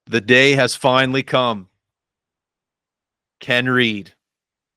The day has finally come. Ken Reid,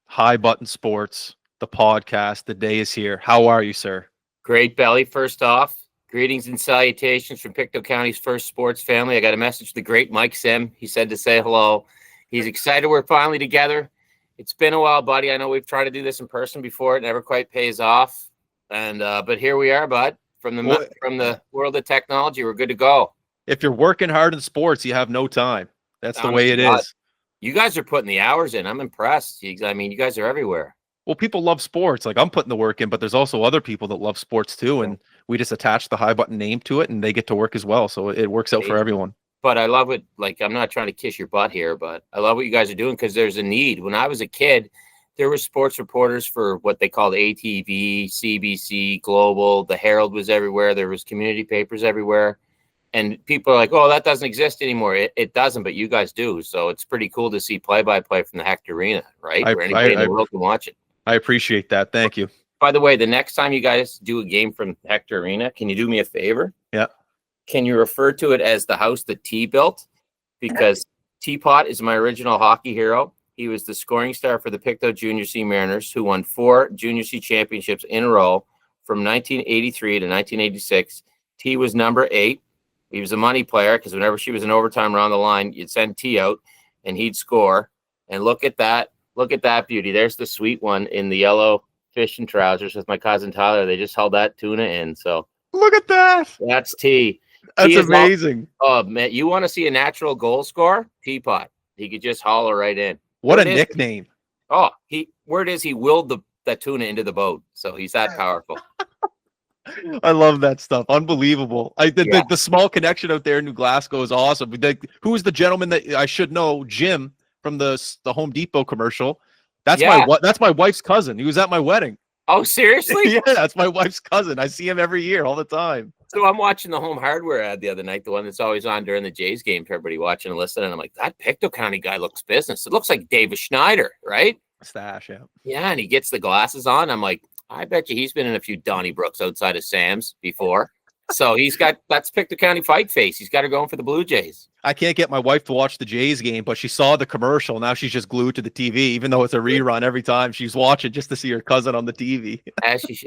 High Button Sports, the podcast. The day is here. How are you, sir? Great, Belly. First off, greetings and salutations from Pictou County's first sports family. I got a message to the great Mike Sim. He said to say hello. He's excited we're finally together. It's been a while, buddy. I know we've tried to do this in person before. It never quite pays off. But here we are, bud. From the world of technology, we're good to go. If you're working hard in sports, you have no time. That's the way it is. You guys are putting the hours in. I'm impressed. I mean, you guys are everywhere. Well, people love sports. Like, I'm putting the work in, but there's also other people that love sports too. And we just attach the High Button name to it and they get to work as well. So it works out for everyone. But I love it. Like, I'm not trying to kiss your butt here, but I love what you guys are doing because there's a need. When I was a kid, there were sports reporters for what they called ATV, CBC, Global. The Herald was everywhere. There was community papers everywhere. And people are like, oh, that doesn't exist anymore. It doesn't, but you guys do. So it's pretty cool to see play-by-play from the Hector Arena, right? Where anybody in the world can watch it. I appreciate that. Thank you. By the way, the next time you guys do a game from Hector Arena, can you do me a favor? Yeah. Can you refer to it as the house that T built? Because Teapot is my original hockey hero. He was the scoring star for the Pictou Junior C Mariners, who won 4 Junior C championships in a row from 1983 to 1986. T was number 8. He was a money player because whenever she was in overtime around the line, you'd send T out and he'd score. And look at that. Look at that beauty. There's the sweet one in the yellow fishing trousers with my cousin Tyler. They just held that tuna in. So look at that. That's T. That's amazing. Oh, man. You want to see a natural goal score? Teapot. He could just holler right in. What a nickname. Oh, word is he willed the tuna into the boat. So he's that powerful. I love that stuff. Unbelievable. The small connection out there in New Glasgow is awesome. Who is the gentleman that I should know? Jim from the Home Depot commercial. That's my wife's cousin. He was at my wedding. Oh, seriously? Yeah, that's my wife's cousin. I see him every year, all the time. So I'm watching the Home Hardware ad the other night, the one that's always on during the Jays game for everybody watching and listening. And I'm like, that Pictou County guy looks business. It looks like David Schneider, right? Stash, yeah. Yeah, and he gets the glasses on. I'm like, I bet you he's been in a few Donnybrooks outside of Sam's before. So that's Pictou County fight face. He's got her going for the Blue Jays. I can't get my wife to watch the Jays game, but she saw the commercial. Now she's just glued to the TV, even though it's a rerun every time she's watching just to see her cousin on the TV.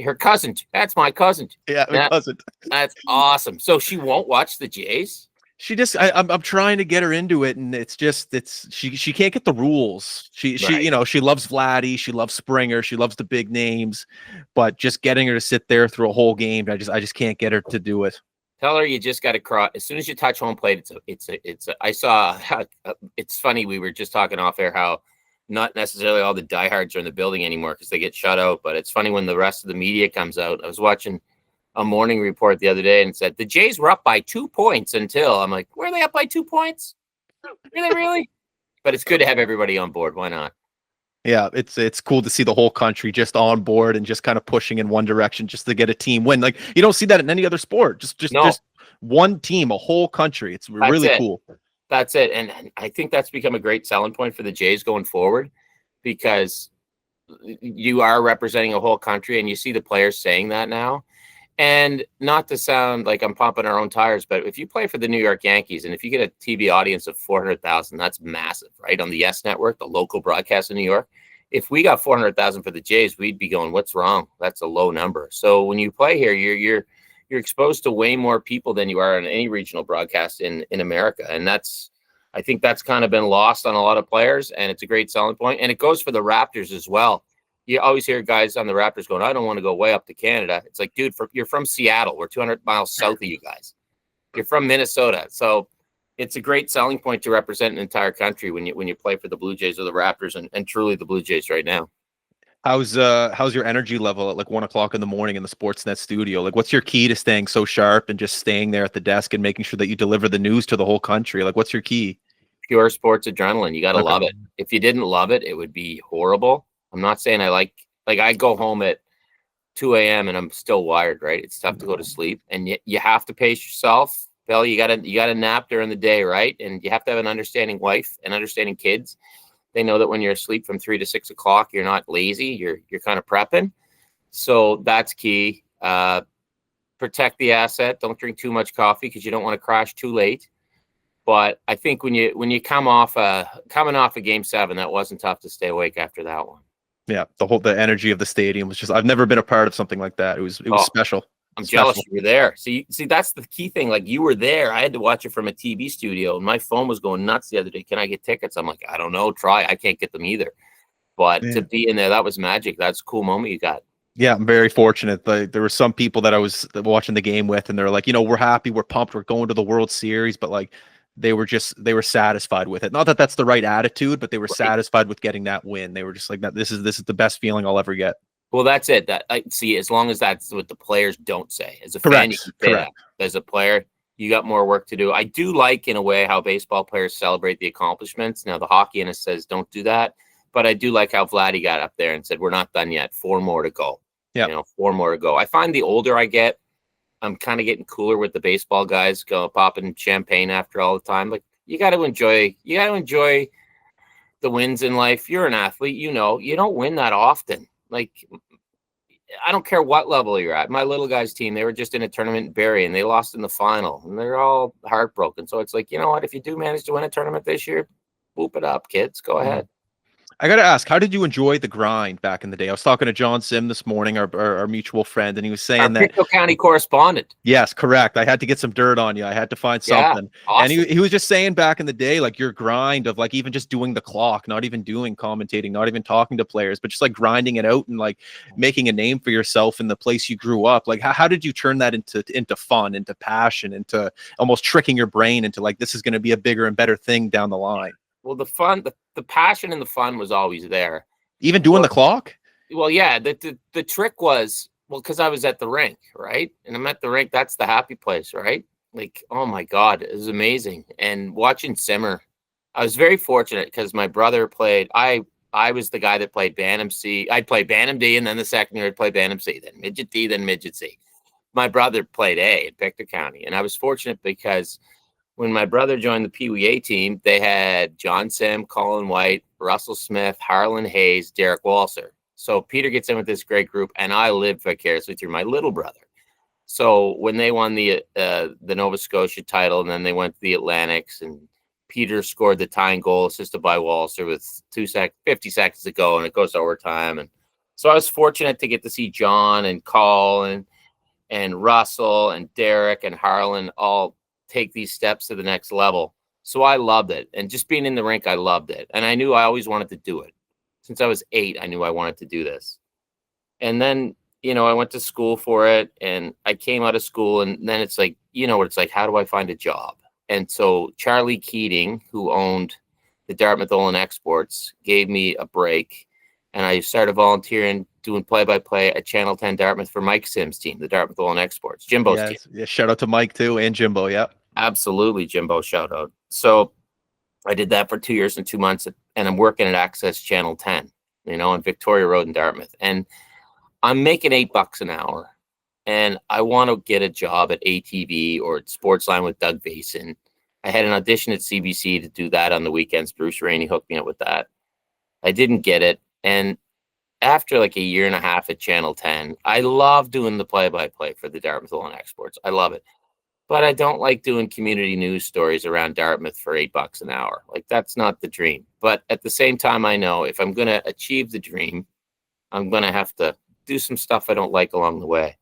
Her cousin. That's my cousin. Yeah, my cousin. That's awesome. So she won't watch the Jays? She just I'm trying to get her into it, and she can't get the rules. She loves Vladdy, she loves Springer, she loves the big names, but just getting her to sit there through a whole game, I just can't get her to do it. Tell her you just got to cross as soon as you touch home plate. It's funny, we were just talking off air how not necessarily all the diehards are in the building anymore because they get shut out, but it's funny when the rest of the media comes out. I was watching a morning report the other day and said the Jays were up by 2 points until I'm like, were they up by 2 points? Were they really? But it's good to have everybody on board. Why not? Yeah, it's cool to see the whole country just on board and just kind of pushing in one direction just to get a team win. Like, you don't see that in any other sport. Just one team, a whole country. It's really cool. That's it. And I think that's become a great selling point for the Jays going forward because you are representing a whole country and you see the players saying that now. And not to sound like I'm pumping our own tires, but if you play for the New York Yankees and if you get a TV audience of 400,000, that's massive, right? On the Yes Network, the local broadcast in New York. If we got 400,000 for the Jays, we'd be going, what's wrong? That's a low number. So when you play here, you're exposed to way more people than you are on any regional broadcast in America. And I think that's kind of been lost on a lot of players, and it's a great selling point. And it goes for the Raptors as well. You always hear guys on the Raptors going, I don't want to go way up to Canada. It's like, dude, you're from Seattle. We're 200 miles south of you guys. You're from Minnesota. So it's a great selling point to represent an entire country when you play for the Blue Jays or the Raptors and truly the Blue Jays right now. How's your energy level at like 1 o'clock in the morning in the Sportsnet studio? Like, what's your key to staying so sharp and just staying there at the desk and making sure that you deliver the news to the whole country? Like, what's your key? Pure sports adrenaline. You got to love it. If you didn't love it, it would be horrible. I'm not saying I go home at 2 a.m. and I'm still wired, right? It's tough to go to sleep, and you have to pace yourself. Bill, you got to nap during the day, right? And you have to have an understanding wife and understanding kids. They know that when you're asleep from 3 to 6 o'clock, you're not lazy. You're kind of prepping. So that's key. Protect the asset. Don't drink too much coffee because you don't want to crash too late. But I think when you coming off a game 7, that wasn't tough to stay awake after that one. Yeah, the energy of the stadium was just, I've never been a part of something like that. It was special. I'm Special. jealous you were there. See, that's the key thing. Like, you were there. I had to watch it from a TV studio, and my phone was going nuts the other day. Can I get tickets? I'm like, I don't know. Try. I can't get them either. But to be in there, that was magic. That's a cool moment you got. Yeah, I'm very fortunate. There were some people that I was watching the game with, and they're like, we're happy, we're pumped, we're going to the World Series, but like they were satisfied with it. Not that that's the right attitude, but they were satisfied with getting that win. They were just like, that this is the best feeling I'll ever get. Well, that's it. That I see. As long as that's what the players don't say. As a fan, you can say that. As a player, you got more work to do. I do like, in a way, how baseball players celebrate the accomplishments. Now, the hockey in us says don't do that, but I do like how Vladdy got up there and said, "We're not done yet. 4 more to go." Yeah, 4 more to go. I find the older I get, I'm kind of getting cooler with the baseball guys, popping champagne after all the time. Like, you got to enjoy the wins in life. You're an athlete, you don't win that often. Like, I don't care what level you're at. My little guys team, they were just in a tournament in Barrie, and they lost in the final, and they're all heartbroken. So it's like, you know what? If you do manage to win a tournament this year, whoop it up, kids. Go ahead. I got to ask, how did you enjoy the grind back in the day? I was talking to John Sim this morning, our mutual friend, and he was saying that Pictou County correspondent. Yes, correct. I had to get some dirt on you. I had to find something. Awesome. And he was just saying back in the day, like, your grind of like even just doing the clock, not even doing commentating, not even talking to players, but just like grinding it out and like making a name for yourself in the place you grew up. Like, how did you turn that into fun, into passion, into almost tricking your brain into like, this is going to be a bigger and better thing down the line? Well, the fun, the passion and the fun was always there. Even doing the clock? Well, yeah. The trick was, because I was at the rink, right? And I'm at the rink. That's the happy place, right? Like, oh my God, it was amazing. And watching Simmer, I was very fortunate because my brother played. I was the guy that played Bantam C. I'd play Bantam D, and then the second year I'd play Bantam C, then Midget D, then Midget C. My brother played A in Pictou County, and I was fortunate because when my brother joined the Pee Wee A team, they had John Sim, Colin White, Russell Smith, Harlan Hayes, Derek Walser. So Peter gets in with this great group, and I lived vicariously through my little brother. So when they won the Nova Scotia title, and then they went to the Atlantics, and Peter scored the tying goal assisted by Walser with 50 seconds to go, and it goes to overtime. And so I was fortunate to get to see John and Colin and Russell and Derek and Harlan all take these steps to the next level. So I loved it. And just being in the rink, I loved it. And I knew I always wanted to do it. Since I was 8, I knew I wanted to do this. And then, I went to school for it, and I came out of school, and then it's like, what it's like, how do I find a job? And so Charlie Keating, who owned the Dartmouth Olin Exports, gave me a break, and I started volunteering, doing play-by-play at Channel 10 Dartmouth for Mike Sims' team, the Dartmouth Olin Exports, Jimbo's team. Yeah, shout out to Mike too, and Jimbo. Yeah. Absolutely, Jimbo, shout out. So I did that for 2 years and 2 months, and I'm working at Access Channel 10, on Victoria Road in Dartmouth. And I'm making $8 an hour, and I want to get a job at ATV or at Sportsline with Doug Vason. I had an audition at CBC to do that on the weekends. Bruce Rainey hooked me up with that. I didn't get it. And after like a year and a half at Channel 10, I love doing the play-by-play for the Dartmouth Olin Exports. I love it. But I don't like doing community news stories around Dartmouth for $8 an hour. Like, that's not the dream. But at the same time, I know if I'm going to achieve the dream, I'm going to have to do some stuff I don't like along the way.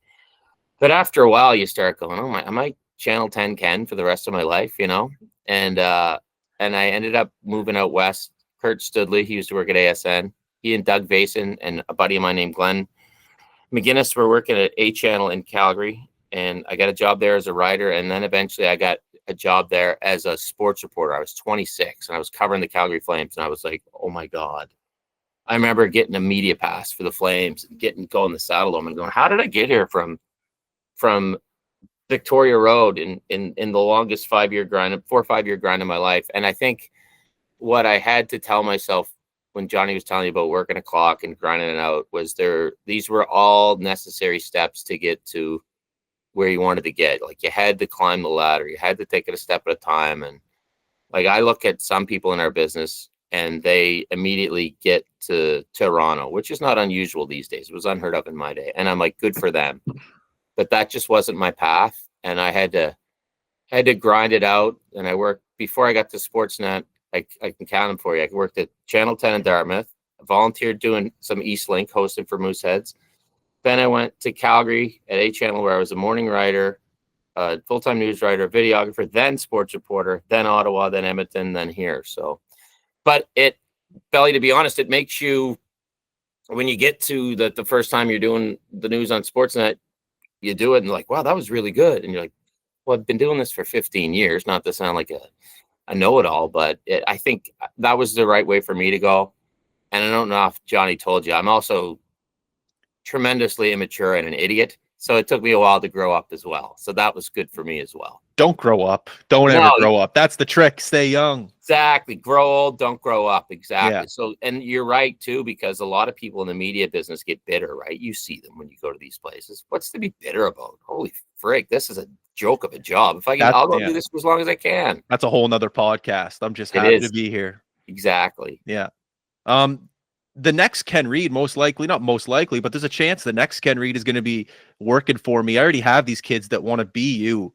But after a while, you start going, oh my, am I Channel 10 Ken for the rest of my life, And I ended up moving out west. Kurt Studley, he used to work at ASN. He and Doug Vason and a buddy of mine named Glenn McGinnis were working at A Channel in Calgary. And I got a job there as a writer. And then eventually I got a job there as a sports reporter. I was 26 and I was covering the Calgary Flames. And I was like, oh my God. I remember getting a media pass for the Flames and going the Saddle Dome and going, how did I get here from Victoria Road in the longest 4 or 5 year grind of my life? And I think what I had to tell myself when Johnny was telling me about working a clock and grinding it out was these were all necessary steps to get to where you wanted to get. Like, you had to climb the ladder, you had to take it a step at a time. And like, I look at some people in our business and they immediately get to Toronto, which is not unusual these days. It was unheard of in my day. And I'm like, good for them. But that just wasn't my path. And I had to had to grind it out. And I worked before I got to Sportsnet. I can count them for you. I worked at Channel 10 in Dartmouth. I volunteered doing some Eastlink hosting for Mooseheads. Then I went to Calgary at A Channel, where I was a morning writer, full-time news writer, videographer, then sports reporter, then Ottawa, then Edmonton, then here. So, but Belly, to be honest, it makes you, when you get to the first time you're doing the news on Sportsnet, you do it and like, wow, that was really good. And you're like, well, I've been doing this for 15 years, not to sound like a know-it-all, but I think that was the right way for me to go. And I don't know if Johnny told you, I'm also tremendously immature and an idiot. So it took me a while to grow up as well. So that was good for me as well. Don't grow up. Don't ever grow up. That's the trick. Stay young. Exactly. Grow old, don't grow up. Exactly. Yeah. So, and you're right too, because a lot of people in the media business get bitter, right? You see them when you go to these places. What's to be bitter about? Holy frick, this is a joke of a job. If I can, I'll go do this for as long as I can. That's a whole nother podcast. I'm just happy to be here. Exactly. Yeah. The next Ken Reid, most likely, not most likely, but there's a chance the next Ken Reid is going to be working for me. I already have these kids that want to be you.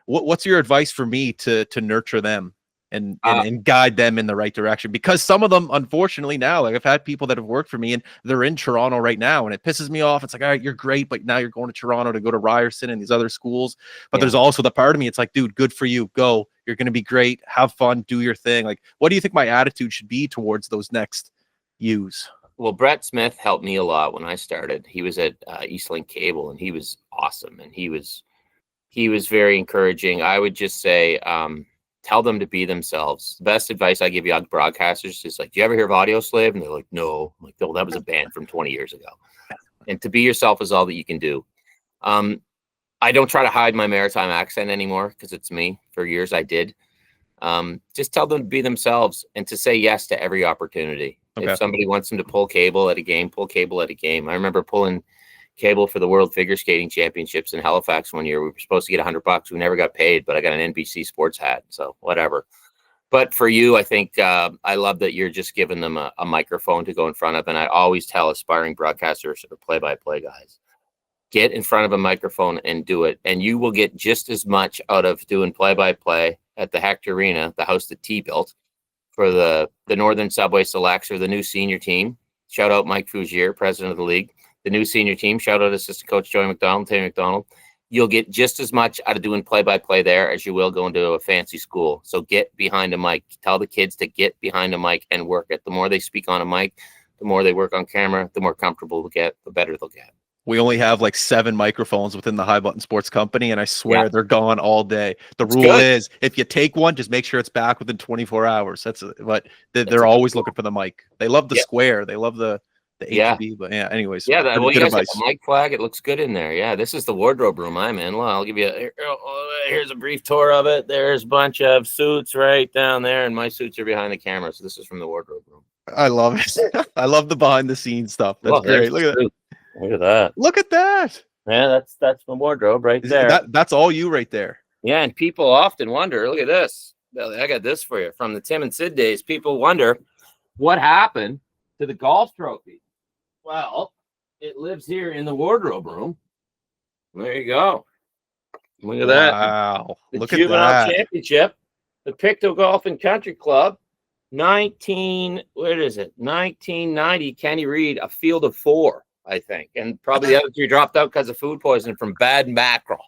What's your advice for me to nurture them and guide them in the right direction? Because some of them, unfortunately, now, like I've had people that have worked for me and they're in Toronto right now, and it pisses me off. It's like, all right, you're great, but now you're going to Toronto to go to Ryerson and these other schools. But there's also the part of me, it's like, dude, good for you. Go. You're going to be great. Have fun. Do your thing. Like, what do you think my attitude should be towards those next use? Well, Brett Smith helped me a lot when I started. He was at Eastlink Cable, and he was awesome, and he was very encouraging. I would just say, tell them to be themselves. The best advice I give young broadcasters is like, do you ever hear of Audio Slave? And they're like, no. I'm like, no, that was a band from 20 years ago. And to be yourself is all that you can do. I don't try to hide my maritime accent anymore because it's me. For years I did. Just tell them to be themselves and to say yes to every opportunity. Okay. If somebody wants them to pull cable at a game, pull cable at a game. I remember pulling cable for the World Figure Skating Championships in Halifax one year. We were supposed to get $100. We never got paid, but I got an NBC Sports hat, so whatever. But for you, I think I love that you're just giving them a microphone to go in front of. And I always tell aspiring broadcasters or play-by-play guys, get in front of a microphone and do it. And you will get just as much out of doing play-by-play at the Hector Arena, the house that T built, for the Northern Subway Selects or the new senior team. Shout out Mike Fougier, president of the league. The new senior team, shout out assistant coach Joey McDonald, Tammy McDonald. You'll get just as much out of doing play-by-play there as you will going to a fancy school. So get behind a mic. Tell the kids to get behind a mic and work it. The more they speak on a mic, the more they work on camera, the more comfortable they'll get, the better they'll get. We only have like 7 microphones within the High Button Sports Company, and I swear they're gone all day. The rule is if you take one, just make sure it's back within 24 hours. But they're always looking for the mic. They love the square. They love the HB, but anyways. Yeah, well, you guys have a mic flag. It looks good in there. Yeah, this is the wardrobe room I'm in. Well, I'll give you here's a brief tour of it. There's a bunch of suits right down there, and my suits are behind the camera. So this is from the wardrobe room. I love it. I love the behind the scenes stuff. That's great. Look at that. Look at that. Look at that. Yeah, that's my wardrobe right there. That's all you right there. Yeah, and people often wonder, look at this. I got this for you from the Tim and Sid days. People wonder what happened to the golf trophy. Well, it lives here in the wardrobe room. There you go. Look at that. Wow. Look at that. Championship, the Pictou Golf and Country Club, 1990, Kenny Reid, a field of 4. I think, and probably the other 3 dropped out because of food poisoning from bad mackerel.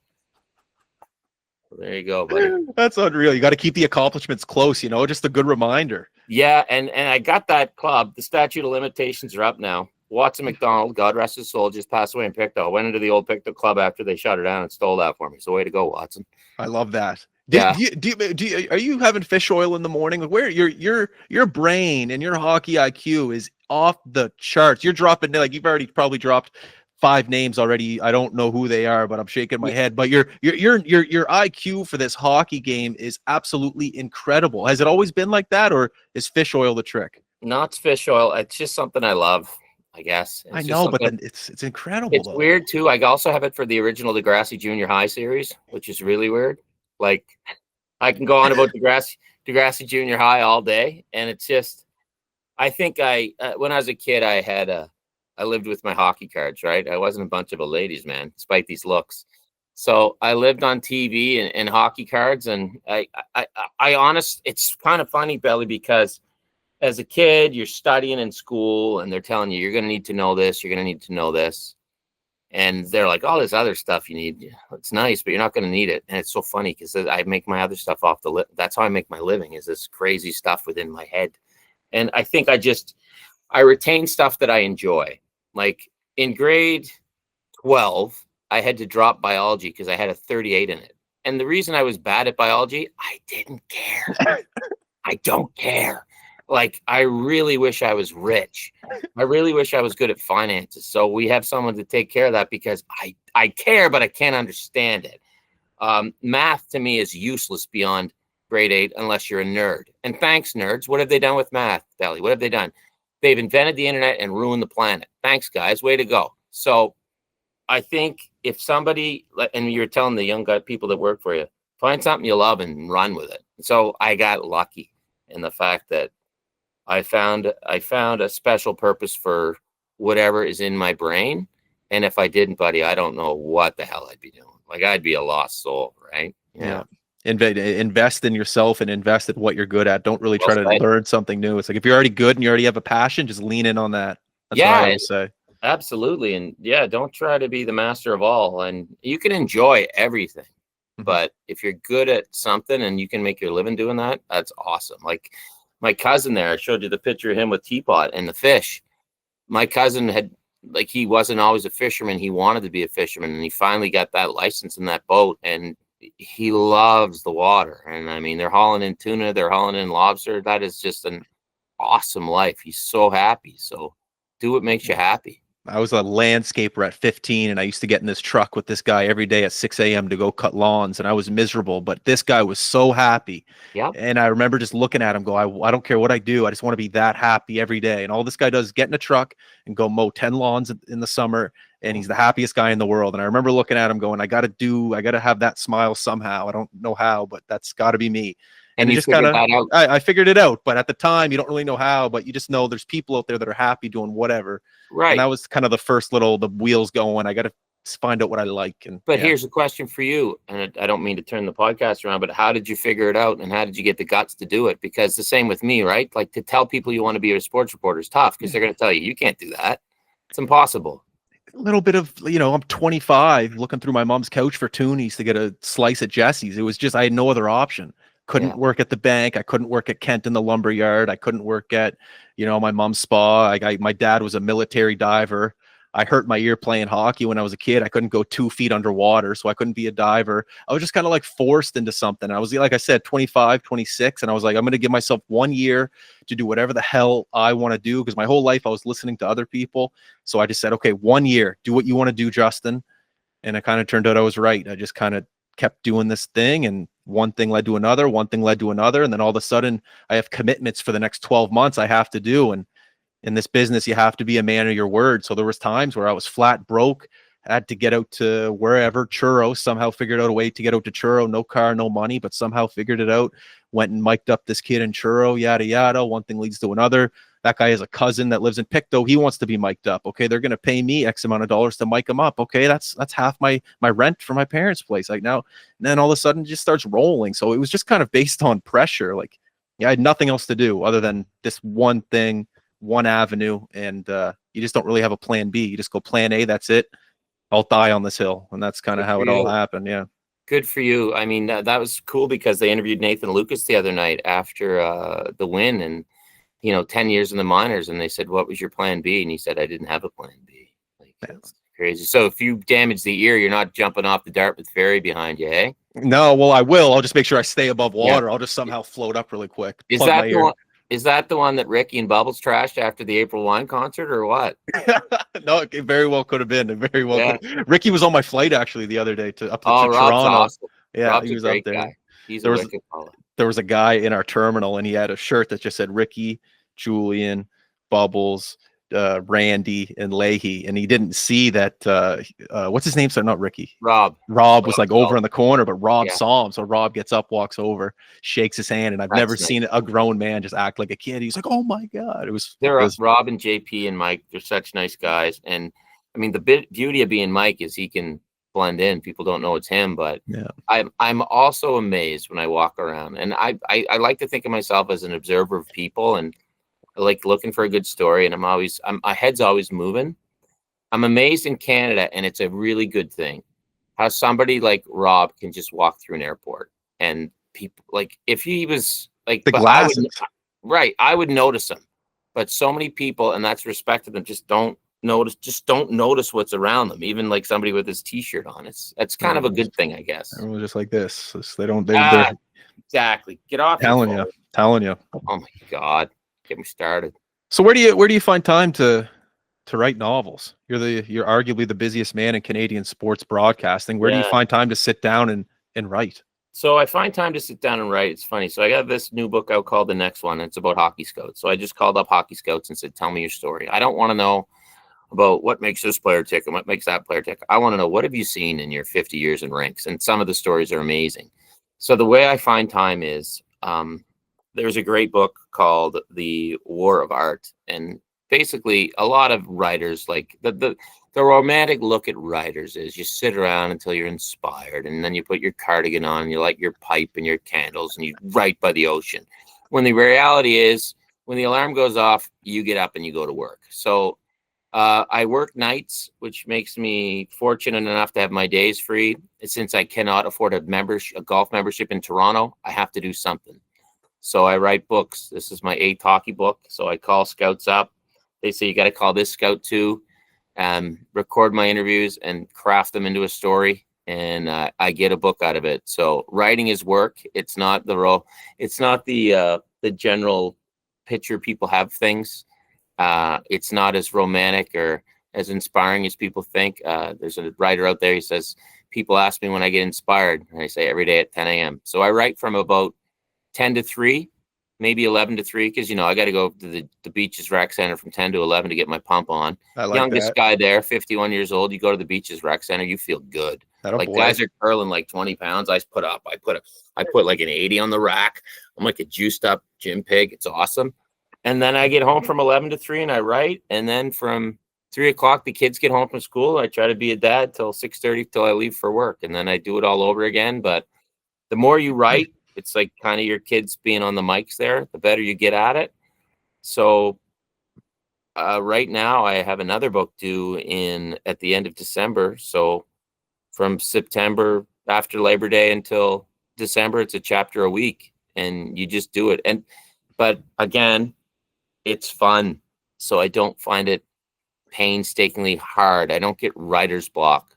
So there you go, buddy. That's unreal. You got to keep the accomplishments close, just a good reminder. Yeah, and I got that club. The statute of limitations are up now. Watson McDonald, God rest his soul, just passed away in Pictou. I went into the old Pictou club after they shut her down and stole that for me. So way to go, Watson. I love that. Yeah. Are you having fish oil in the morning? Where your brain and your hockey IQ is off the charts. You're dropping, like, you've already probably dropped 5 names already. I don't know who they are, but I'm shaking my head. But your IQ for this hockey game is absolutely incredible. Has it always been like that, or is fish oil the trick? No, it's fish oil. It's just something I love, I guess. I know, but then it's incredible. It's weird too. I also have it for the original Degrassi Junior High series, which is really weird. Like, I can go on about Degrassi Junior High all day, and it's just, I think when I was a kid, I lived with my hockey cards, right? I wasn't a bunch of a ladies' man, despite these looks. So I lived on TV and hockey cards, and it's kind of funny, Belly, because as a kid, you're studying in school and they're telling you, you're going to need to know this. You're going to need to know this. And they're like, all this other stuff you need. It's nice, but you're not going to need it. And it's so funny because I make my other stuff off that's how I make my living, is this crazy stuff within my head. And I think I retain stuff that I enjoy. Like in grade 12, I had to drop biology because I had a 38 in it. And the reason I was bad at biology, I didn't care. I don't care. Like, I really wish I was rich. I really wish I was good at finances. So we have someone to take care of that, because I care, but I can't understand it. Math to me is useless beyond grade 8 unless you're a nerd. And thanks, nerds. What have they done with math, Belly? What have they done? They've invented the internet and ruined the planet. Thanks, guys. Way to go. So I think if somebody, and you're telling the young people that work for you, find something you love and run with it. So I got lucky in the fact that I found a special purpose for whatever is in my brain. And if I didn't, buddy, I don't know what the hell I'd be doing. Like, I'd be a lost soul, right? Yeah. Invest in yourself and invest in what you're good at. Don't really try to learn something new. It's like, if you're already good and you already have a passion, just lean in on that. That's what I always say. Absolutely. And yeah, don't try to be the master of all. And you can enjoy everything. But if you're good at something and you can make your living doing that, that's awesome. Like my cousin there, I showed you the picture of him with Teapot and the fish. My cousin he wasn't always a fisherman. He wanted to be a fisherman, and he finally got that license in that boat, and he loves the water. And I mean, they're hauling in tuna, they're hauling in lobster. That is just an awesome life. He's so happy. So do what makes you happy. I was a landscaper at 15, and I used to get in this truck with this guy every day at 6 a.m. to go cut lawns, and I was miserable, but this guy was so happy. Yeah. And I remember just looking at him go, I don't care what I do. I just want to be that happy every day. And all this guy does is get in a truck and go mow 10 lawns in the summer, and he's the happiest guy in the world. And I remember looking at him going, I got to have that smile somehow. I don't know how, but that's got to be me. And you just kind of, I I figured it out, but at the time you don't really know how, but you just know there's people out there that are happy doing whatever. Right. And that was kind of the first the wheels going. I got to find out what I like. But here's a question for you. And I don't mean to turn the podcast around, but how did you figure it out? And how did you get the guts to do it? Because the same with me, right? Like, to tell people you want to be a sports reporter is tough, because they're going to tell you can't do that. It's impossible. A little bit of, I'm 25 looking through my mom's couch for toonies to get a slice at Jesse's. It was just, I had no other option. Couldn't work at the bank. I couldn't work at Kent in the lumber yard. I couldn't work at, my mom's spa. My dad was a military diver. I hurt my ear playing hockey when I was a kid. I couldn't go 2 feet underwater, so I couldn't be a diver. I was just kind of like forced into something. I was, like I said, 25, 26. And I was like, I'm going to give myself 1 year to do whatever the hell I want to do. Because my whole life I was listening to other people. So I just said, okay, 1 year, do what you want to do, Justin. And it kind of turned out I was right. I just kind of kept doing this thing, and one thing led to another, and then all of a sudden I have commitments for the next 12 months I have to do. And in this business, you have to be a man of your word. So there was times where I was flat broke, had to get out to wherever, Churro, somehow figured out a way to get out to Churro, no car, no money, but somehow figured it out, went and mic'd up this kid in Churro, yada, yada. One thing leads to another. That guy has a cousin that lives in Pictou. He wants to be mic'd up. Okay, they're going to pay me X amount of dollars to mic him up. Okay, that's half my rent for my parents' place. Like, now, and then all of a sudden it just starts rolling. So it was just kind of based on pressure. Like, I had nothing else to do other than this one thing, one avenue, and you just don't really have a plan B. You just go plan A. That's it. I'll die on this hill, and that's kind of how it all happened. Yeah. Good for you. I mean, that was cool, because they interviewed Nathan Lucas the other night after the win, and 10 years in the minors, and they said, what was your plan B? And he said, I didn't have a plan B. Like, that's crazy. So if you damage the ear, you're not jumping off the Dartmouth ferry behind you, eh? No, well, I will. I'll just make sure I stay above water. I'll just somehow float up really quick. Is that the one that Ricky and Bubbles trashed after the April Wine concert, or what? No, it very well could have been. It very well could. Ricky was on my flight actually the other day up to Rob's Toronto. Awesome. Yeah, Rob's he was a great up there. Guy. He's a wicked fellow. There was a guy in our terminal, and he had a shirt that just said Ricky, Julian, Bubbles, Randy, and Leahy, and he didn't see that what's his name? So not Ricky. Rob was like over in the corner, but Rob saw him. So Rob gets up, walks over, shakes his hand, and I've never seen a grown man just act like a kid. He's like, oh my God. Rob and JP and Mike, they're such nice guys. And I mean, the beauty of being Mike is he can blend in. People don't know it's him, but Yeah. I'm also amazed when I walk around, and I like to think of myself as an observer of people, and I like looking for a good story, and my head's always moving. I'm amazed in Canada, and it's a really good thing, how somebody like Rob can just walk through an airport, and people, like, if he was like, The but glasses. I would notice him, but so many people, and that's respect to them, just don't notice what's around them, even like somebody with his t-shirt on. That's kind of a good thing, I guess. Everyone's just like this. They don't. They're Exactly. Get off your telling phone. you. Telling you. Oh my God. Get me started. So where do you find time to write novels? You're arguably the busiest man in Canadian sports broadcasting. Where do you Yeah. find time to sit down and write? So I find time to sit down and write. It's funny. So I got this new book out called The Next One. It's about hockey scouts. So I just called up hockey scouts and said, tell me your story. I don't want to know about what makes this player tick and what makes that player tick. I want to know, what have you seen in your 50 years in ranks? And some of the stories are amazing. So the way I find time is, there's a great book called The War of Art. And basically a lot of writers, like the romantic look at writers is you sit around until you're inspired, and then you put your cardigan on and you light your pipe and your candles and you write by the ocean. When the reality is, when the alarm goes off, you get up and you go to work. So I work nights, which makes me fortunate enough to have my days free. Since I cannot afford a golf membership in Toronto, I have to do something. So I write books. This is my 8th hockey book. So I call scouts up. They say, you got to call this scout too, record my interviews and craft them into a story. And I get a book out of it. So writing is work. It's not the role. It's not the general picture people have things. It's not as romantic or as inspiring as people think. There's a writer out there. He says, people ask me when I get inspired, and I say every day at 10 a.m. So I write from about 10 to 3, maybe 11 to 3, because, I got to go to the Beaches Rec Center from 10 to 11 to get my pump on. I like Youngest that. guy there, 51 years old. You go to the Beaches Rec Center, you feel good. Like, guys are curling like 20 pounds. I put like an 80 on the rack. I'm like a juiced up gym pig. It's awesome. And then I get home from 11 to 3 and I write. And then from 3 o'clock, the kids get home from school. I try to be a dad till 6:30 till I leave for work. And then I do it all over again. But the more you write, it's like kind of your kids being on the mics there, the better you get at it. So right now I have another book due at the end of December. So from September after Labor Day until December, it's a chapter a week, and you just do it. But again, it's fun. So I don't find it painstakingly hard. I don't get writer's block.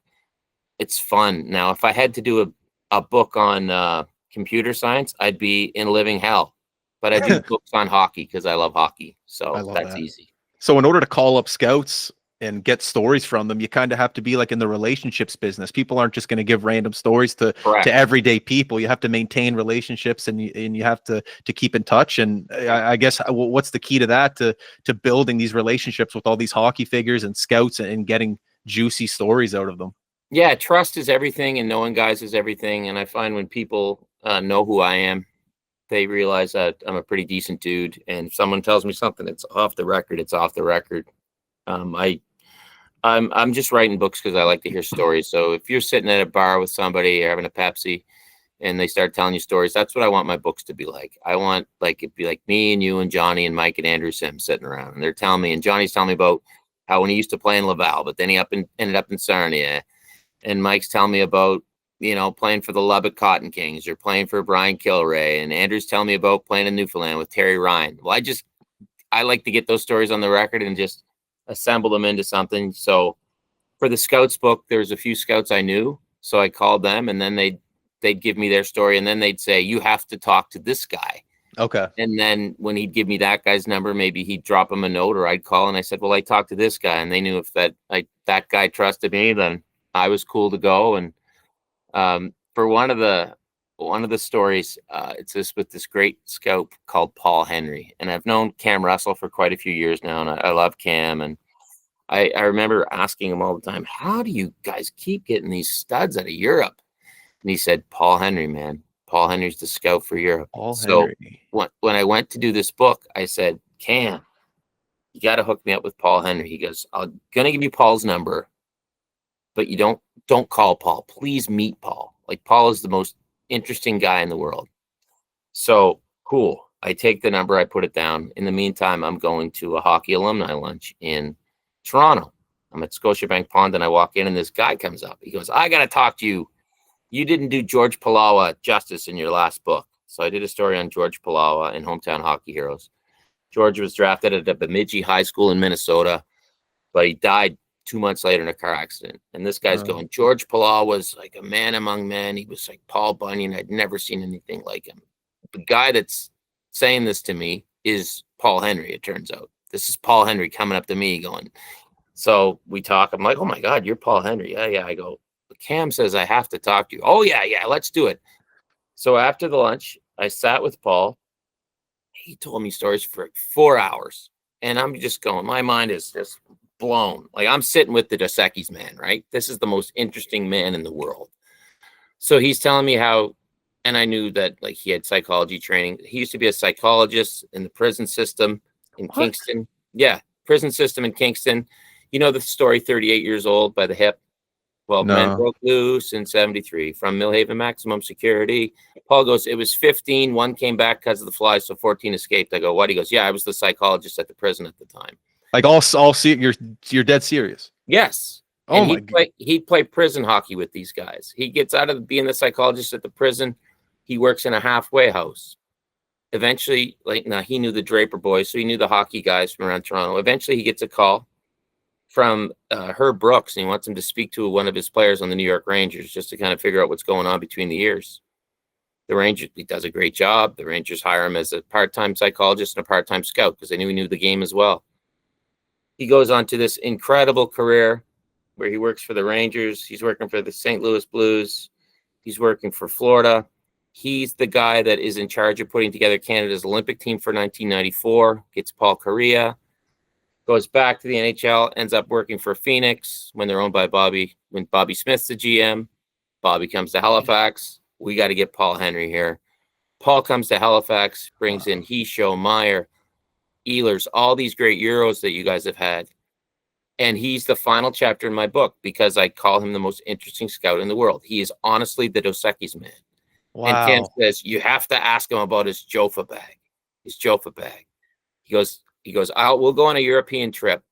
It's fun. Now, if I had to do a book on computer science, I'd be in living hell. But I do books on hockey because I love hockey. So that's easy. So in order to call up scouts and get stories from them, you kind of have to be like in the relationships business. People aren't just going to give random stories to everyday people. You have to maintain relationships, and you have to keep in touch. And I guess what's the key to that, to building these relationships with all these hockey figures and scouts and getting juicy stories out of them? Yeah, trust is everything, and knowing guys is everything. And I find when people know who I am, they realize that I'm a pretty decent dude. And if someone tells me something that's off the record, it's off the record. I'm just writing books because I like to hear stories. So if you're sitting at a bar with somebody or having a Pepsi and they start telling you stories, that's what I want my books to be like. I want it'd be like me and you and Johnny and Mike and Andrew Sims sitting around, and they're telling me, and Johnny's telling me about how when he used to play in Laval, but then he ended up in Sarnia, and Mike's telling me about playing for the Lubbock Cotton Kings or playing for Brian Kilray, and Andrew's telling me about playing in Newfoundland with Terry Ryan. Well, I like to get those stories on the record and just assemble them into something. So for the scouts book, there's a few scouts I knew, so I called them, and then they'd give me their story, and then they'd say, you have to talk to this guy. Okay. And then when he'd give me that guy's number, maybe he'd drop him a note, or I'd call, and I said, well, I talked to this guy, and they knew if that guy trusted me, then I was cool to go. And for one of the stories, it's with this great scout called Paul Henry, and I've known Cam Russell for quite a few years now, and I love Cam, and I remember asking him all the time, how do you guys keep getting these studs out of Europe? And he said, Paul Henry, man. Paul Henry's the scout for Europe. So when I went to do this book, I said, Cam, you got to hook me up with Paul Henry. He goes, I'm going to give you Paul's number. but you don't call Paul. Please meet Paul. Like, Paul is the most interesting guy in the world. So cool. I take the number, I put it down. In the meantime, I'm going to a hockey alumni lunch in Toronto. I'm at Scotiabank Pond, and I walk in, and this guy comes up. He goes, I got to talk to you. You didn't do George Palawa justice in your last book. So I did a story on George Palawa in Hometown Hockey Heroes. George was drafted at a Bemidji High School in Minnesota, but he died 2 months later in a car accident. And this guy's going, George Palawa was like a man among men. He was like Paul Bunyan. I'd never seen anything like him. The guy that's saying this to me is Paul Henry, it turns out. This is Paul Henry coming up to me going, so we talk. I'm like, oh my God, you're Paul Henry. Yeah. I go, Cam says I have to talk to you. Oh yeah, let's do it. So after the lunch, I sat with Paul. He told me stories for 4 hours. And I'm just going, my mind is just blown. Like, I'm sitting with the Dos Equis man, right? This is the most interesting man in the world. So he's telling me how, and I knew that like he had psychology training. He used to be a psychologist in the prison system in Kingston. Yeah, prison system in Kingston. You know the story, 38 years old by the hip. Well, men broke loose in 73 from Millhaven Maximum Security. Paul goes, it was 15. One came back because of the flies, so 14 escaped. I go, what? He goes, yeah, I was the psychologist at the prison at the time. Like, all see, you're dead serious. Yes. Oh, and he'd play prison hockey with these guys. He gets out of being the psychologist at the prison. He works in a halfway house. Eventually, he knew the Draper boys, so he knew the hockey guys from around Toronto. Eventually, he gets a call from Herb Brooks, and he wants him to speak to one of his players on the New York Rangers just to kind of figure out what's going on between the ears. The Rangers, he does a great job. The Rangers hire him as a part-time psychologist and a part-time scout because they knew he knew the game as well. He goes on to this incredible career where he works for the Rangers. He's working for the St. Louis Blues. He's working for Florida. He's the guy that is in charge of putting together Canada's Olympic team for 1994, gets Paul Kariya, goes back to the NHL, ends up working for Phoenix when they're owned by Bobby. When Bobby Smith's the GM, Bobby comes to Halifax. We got to get Paul Henry here. Paul comes to Halifax, brings in Hisho, Meyer, Ehlers, all these great Euros that you guys have had. And he's the final chapter in my book because I call him the most interesting scout in the world. He is honestly the Dos Equis man. Wow. And Cam says, you have to ask him about his Jofa bag. He goes, we'll go on a European trip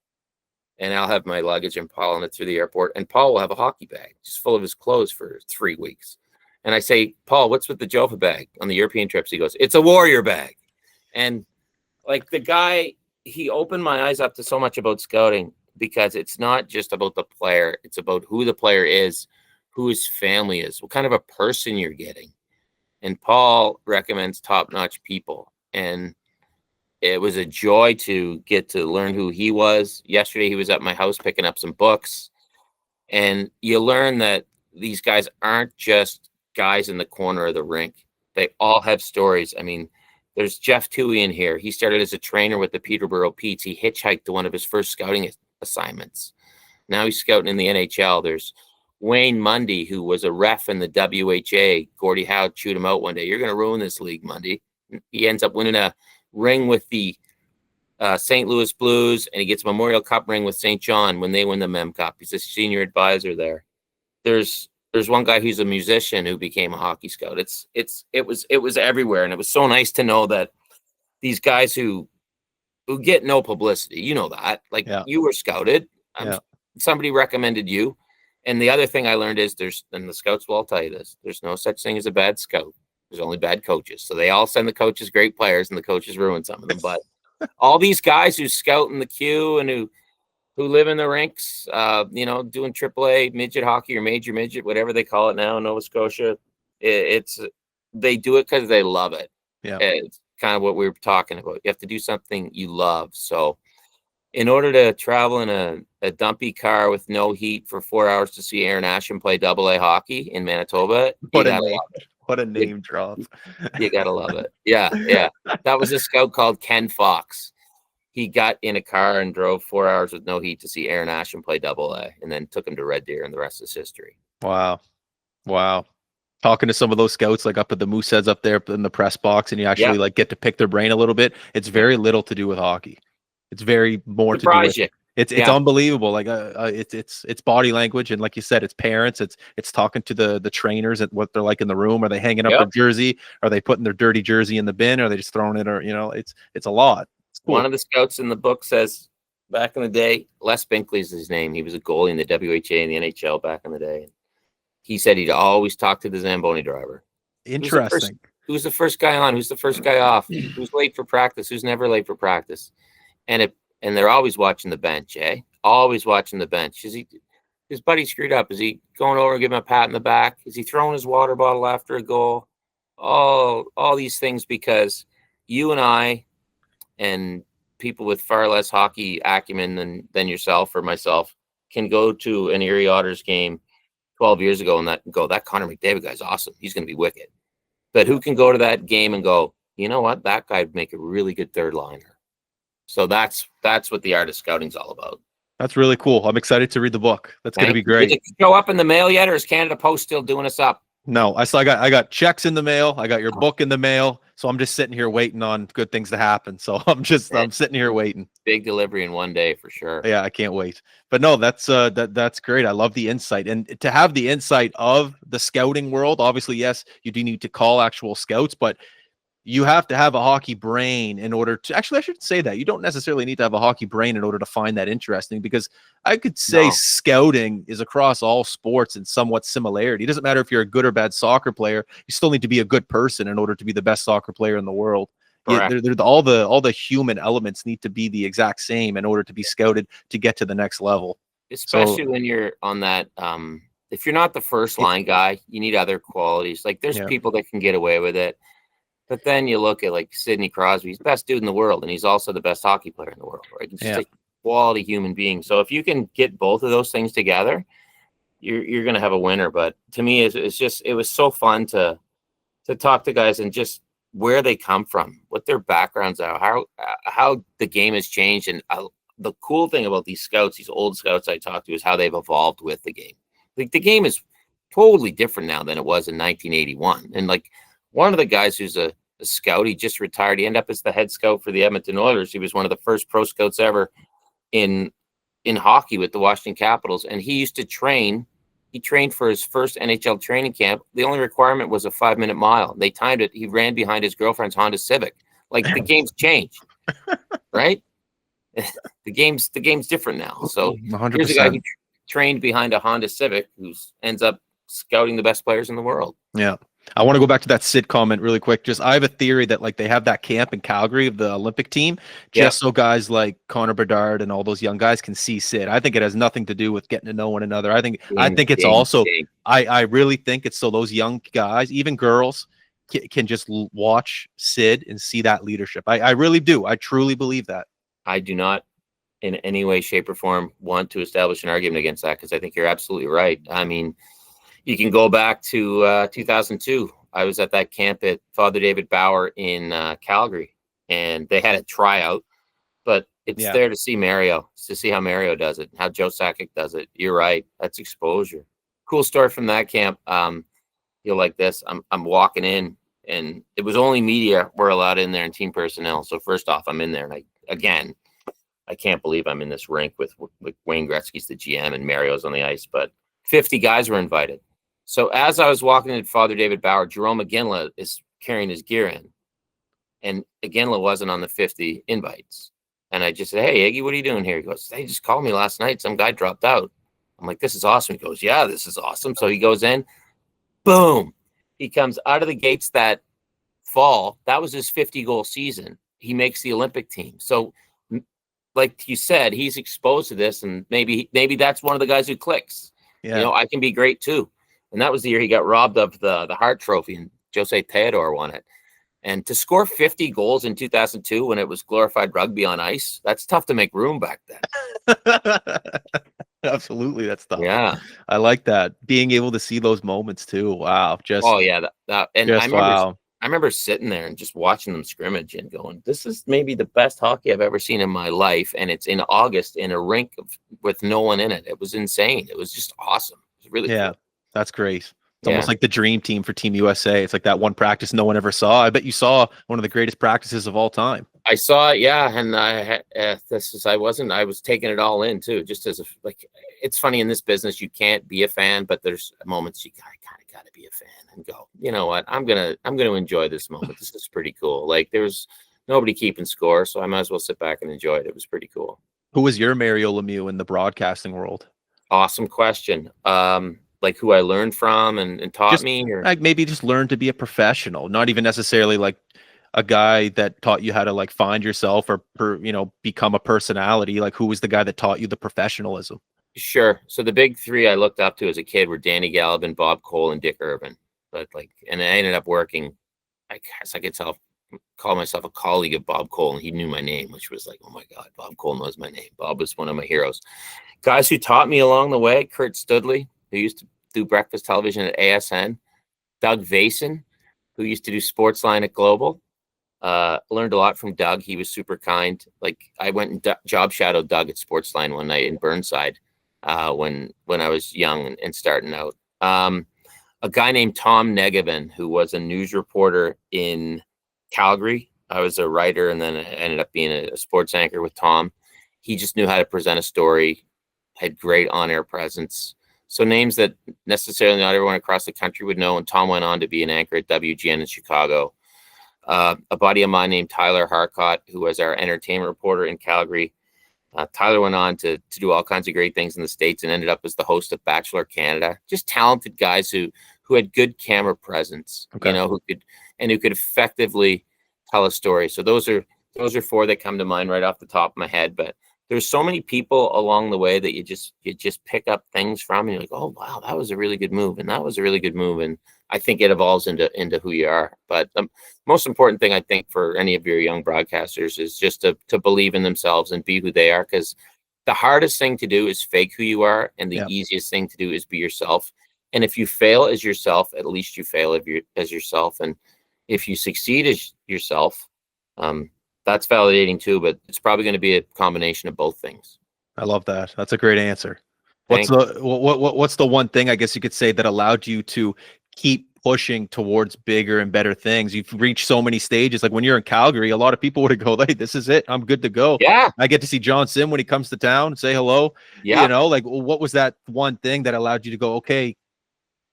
and I'll have my luggage and Paul on it through the airport. And Paul will have a hockey bag just full of his clothes for 3 weeks. And I say, Paul, what's with the Jofa bag on the European trips? He goes, it's a warrior bag. And like the guy, he opened my eyes up to so much about scouting because it's not just about the player. It's about who the player is, who his family is, what kind of a person you're getting. And Paul recommends top-notch people. And it was a joy to get to learn who he was. Yesterday, he was at my house picking up some books. And you learn that these guys aren't just guys in the corner of the rink. They all have stories. I mean, there's Jeff Toohey in here. He started as a trainer with the Peterborough Petes. He hitchhiked to one of his first scouting assignments. Now he's scouting in the NHL. There's Wayne Mundy, who was a ref in the WHA. Gordie Howe chewed him out one day. You're going to ruin this league, Mundy. He ends up winning a ring with the St. Louis Blues, and he gets a Memorial Cup ring with St. John when they win the Mem Cup. He's a senior advisor there. There's one guy who's a musician who became a hockey scout. It was everywhere, and it was so nice to know that these guys who get no publicity, you know that, like you were scouted, somebody recommended you. And the other thing I learned is and the scouts will all tell you this, there's no such thing as a bad scout. There's only bad coaches. So they all send the coaches great players, and the coaches ruin some of them. But all these guys who scout in the queue and who live in the rinks, doing AAA midget hockey or major midget, whatever they call it now in Nova Scotia, they do it because they love it. Yeah, it's kind of what we were talking about. You have to do something you love. So in order to travel in a dumpy car with no heat for 4 hours to see Aaron Asham play AA hockey in Manitoba, what a name drop. You gotta love it. Yeah. That was a scout called Ken Fox. He got in a car and drove 4 hours with no heat to see Aaron Asham play AA, and then took him to Red Deer, and the rest is history. Wow. Talking to some of those scouts, like up at the Mooseheads up there in the press box, and you actually get to pick their brain a little bit. It's very little to do with hockey. It's very more to do with It's unbelievable. Like it's body language, and like you said, it's parents. It's talking to the trainers and what they're like in the room. Are they hanging up their jersey? Are they putting their dirty jersey in the bin? Are they just throwing it? Or it's a lot. It's cool. One of the scouts in the book says back in the day, Les Binkley is his name. He was a goalie in the WHA and the NHL back in the day. He said he'd always talk to the Zamboni driver. Interesting. Who's the first guy on? Who's the first guy off? Who's late for practice? Who's never late for practice? And they're always watching the bench, eh? Always watching the bench. Is his buddy screwed up? Is he going over and giving him a pat in the back? Is he throwing his water bottle after a goal? All these things, because you and I and people with far less hockey acumen than yourself or myself can go to an Erie Otters game 12 years ago and that Connor McDavid guy's awesome. He's going to be wicked. But who can go to that game and go, you know what? That guy'd make a really good third liner. So that's what the art of scouting is all about. That's really cool. I'm excited to read the book. That's going to be great. Did it show up in the mail yet, or is Canada Post still doing us up? No, I got checks in the mail. I got your book in the mail. So I'm just sitting here waiting on good things to happen. So I'm sitting here waiting. Big delivery in one day for sure. Yeah, I can't wait. But no, that's great. I love the insight, and to have the insight of the scouting world. Obviously, yes, you do need to call actual scouts, but you have to have a hockey brain in order to actually, I shouldn't say that. You don't necessarily need to have a hockey brain in order to find that interesting, because I could say scouting is across all sports in somewhat similarity. It doesn't matter if you're a good or bad soccer player. You still need to be a good person in order to be the best soccer player in the world. Yeah, all the human elements need to be the exact same in order to be scouted to get to the next level. Especially when you're on that, if you're not the first line guy, you need other qualities. Like there's people that can get away with it. But then you look at like Sidney Crosby, he's the best dude in the world, and he's also the best hockey player in the world, right? He's just a quality human being. So if you can get both of those things together, you're going to have a winner. But to me, it was so fun to talk to guys and just where they come from, what their backgrounds are, how the game has changed. And the cool thing about these scouts, these old scouts I talked to, is how they've evolved with the game. Like the game is totally different now than it was in 1981. And like, one of the guys who's a scout, he just retired. He ended up as the head scout for the Edmonton Oilers. He was one of the first pro scouts ever in hockey with the Washington Capitals. And he used to train. He trained for his first NHL training camp. The only requirement was a 5-minute mile. They timed it. He ran behind his girlfriend's Honda Civic. Like the game's changed, right? The game's different now. So 100%. Here's a guy who trained behind a Honda Civic who ends up scouting the best players in the world. Yeah. I want to go back to that Sid comment really quick. I have a theory that like they have that camp in Calgary of the Olympic team, just so guys like Connor Bedard and all those young guys can see Sid. I think it has nothing to do with getting to know one another. I think it's also, I really think it's so those young guys, even girls, can just watch Sid and see that leadership. I really do. I truly believe that. I do not in any way, shape, or form want to establish an argument against that, because I think you're absolutely right. I mean, you can go back to 2002. I was at that camp at Father David Bauer in Calgary, and they had a tryout, but it's there to see Mario, to see how Mario does it, how Joe Sakic does it. You're right. That's exposure. Cool story from that camp. You'll like this. I'm walking in, and it was only media were allowed in there and team personnel. So first off, I'm in there, and I can't believe I'm in this rink with Wayne Gretzky's the GM and Mario's on the ice, but 50 guys were invited. So as I was walking into Father David Bauer, Jerome Iginla is carrying his gear in, and Iginla wasn't on the 50 invites. And I just said, "Hey, Iggy, what are you doing here?" He goes, "They just called me last night. Some guy dropped out." I'm like, "This is awesome." He goes, "Yeah, this is awesome." So he goes in, boom. He comes out of the gates that fall. That was his 50-goal season. He makes the Olympic team. So like you said, he's exposed to this, and maybe that's one of the guys who clicks. Yeah. I can be great too. And that was the year he got robbed of the Hart Trophy, and Jose Theodore won it. And to score 50 goals in 2002 when it was glorified rugby on ice, that's tough to make room back then. Absolutely, that's tough. Yeah, I like that. Being able to see those moments too. Wow. I remember sitting there and just watching them scrimmage and going, "This is maybe the best hockey I've ever seen in my life." And it's in August in a rink with no one in it. It was insane. It was just awesome. It was really cool. That's great. It's almost like the dream team for Team USA. It's like that one practice no one ever saw. I bet you saw one of the greatest practices of all time. I saw it, yeah, and I was taking it all in too, just as it's funny in this business, you can't be a fan, but there's moments you kind of got to be a fan and go, you know what, I'm gonna enjoy this moment. This is pretty cool. Like there's nobody keeping score, so I might as well sit back and enjoy it. It was pretty cool. Who was your Mario Lemieux in the broadcasting world? Awesome question. Like who I learned from and taught Just me, or like maybe just learn to be a professional, not even necessarily like a guy that taught you how to like find yourself or become a personality. Like who was the guy that taught you the professionalism? Sure. So the big three I looked up to as a kid were Danny Gallivan, Bob Cole, and Dick Irvin. But and I ended up working. I guess I could call myself a colleague of Bob Cole, and he knew my name, which was like, oh my God, Bob Cole knows my name. Bob was one of my heroes. Guys who taught me along the way: Kurt Studley, who used to do breakfast television at ASN; Doug Vason, who used to do Sportsline at Global. Learned a lot from Doug. He was super kind. Like I went and job shadowed Doug at Sportsline one night in Burnside when I was young and starting out. A guy named Tom Negevin, who was a news reporter in Calgary. I was a writer, and then I ended up being a sports anchor with Tom. He just knew how to present a story, had great on-air presence. So names that necessarily not everyone across the country would know. And Tom went on to be an anchor at WGN in Chicago. A buddy of mine named Tyler Harcott, who was our entertainment reporter in Calgary. Tyler went on to do all kinds of great things in the States and ended up as the host of Bachelor Canada. Just talented guys who had good camera presence, Okay. who could effectively tell a story. So those are four that come to mind right off the top of my head. But there's so many people along the way that you just pick up things from, and you're like, oh wow, that was a really good move, and that was a really good move, and I think it evolves into who you are. But the most important thing I think for any of your young broadcasters is just to believe in themselves and be who they are, because the hardest thing to do is fake who you are, and the easiest thing to do is be yourself. And if you fail as yourself, at least you fail as yourself, and if you succeed as yourself, that's validating too, but it's probably going to be a combination of both things. I love that. That's a great answer. What's the one thing I guess you could say that allowed you to keep pushing towards bigger and better things? You've reached so many stages. Like when you're in Calgary, a lot of people would go, hey, this is it. I'm good to go. Yeah. I get to see John Sim when he comes to town, say hello. Yeah. Like what was that one thing that allowed you to go, okay,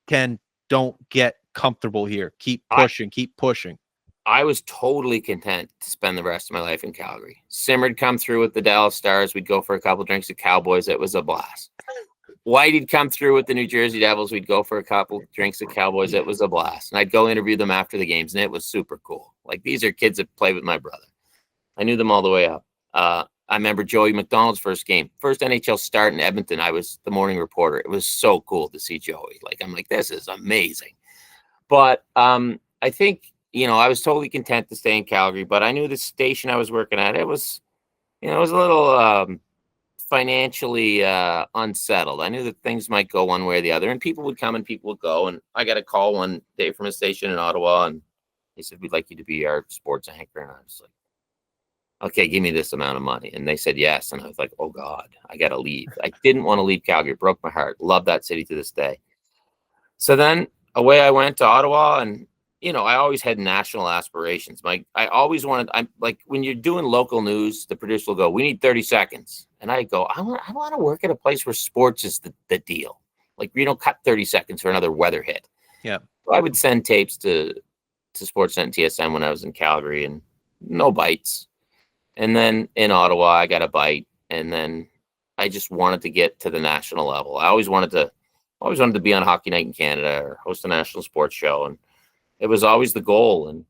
Ken, don't get comfortable here. Keep pushing. I was totally content to spend the rest of my life in Calgary. Simmer'd come through with the Dallas Stars. We'd go for a couple drinks at Cowboys. It was a blast. Whitey'd come through with the New Jersey Devils. We'd go for a couple drinks at Cowboys. It was a blast. And I'd go interview them after the games, and it was super cool. Like, these are kids that play with my brother. I knew them all the way up. I remember Joey McDonald's first game. First NHL start in Edmonton, I was the morning reporter. It was so cool to see Joey. Like, I'm like, this is amazing. But I think, I was totally content to stay in Calgary, but I knew the station I was working at, it was a little financially unsettled. I knew that things might go one way or the other, and people would come and people would go. And I got a call one day from a station in Ottawa, and they said, we'd like you to be our sports anchor. And I was like, okay, give me this amount of money. And they said yes. And I was like, oh God, I got to leave. I didn't want to leave Calgary. It broke my heart. Love that city to this day. So then away I went to Ottawa, and I always had national aspirations. I always wanted, I'm like, when you're doing local news, the producer will go, we need 30 seconds. And I go, I want to work at a place where sports is the deal. Like, cut 30 seconds for another weather hit. Yeah. So I would send tapes to Sportsnet and TSN when I was in Calgary, and no bites. And then in Ottawa, I got a bite. And then I just wanted to get to the national level. I always wanted to be on Hockey Night in Canada or host a national sports show. And it was always the goal. And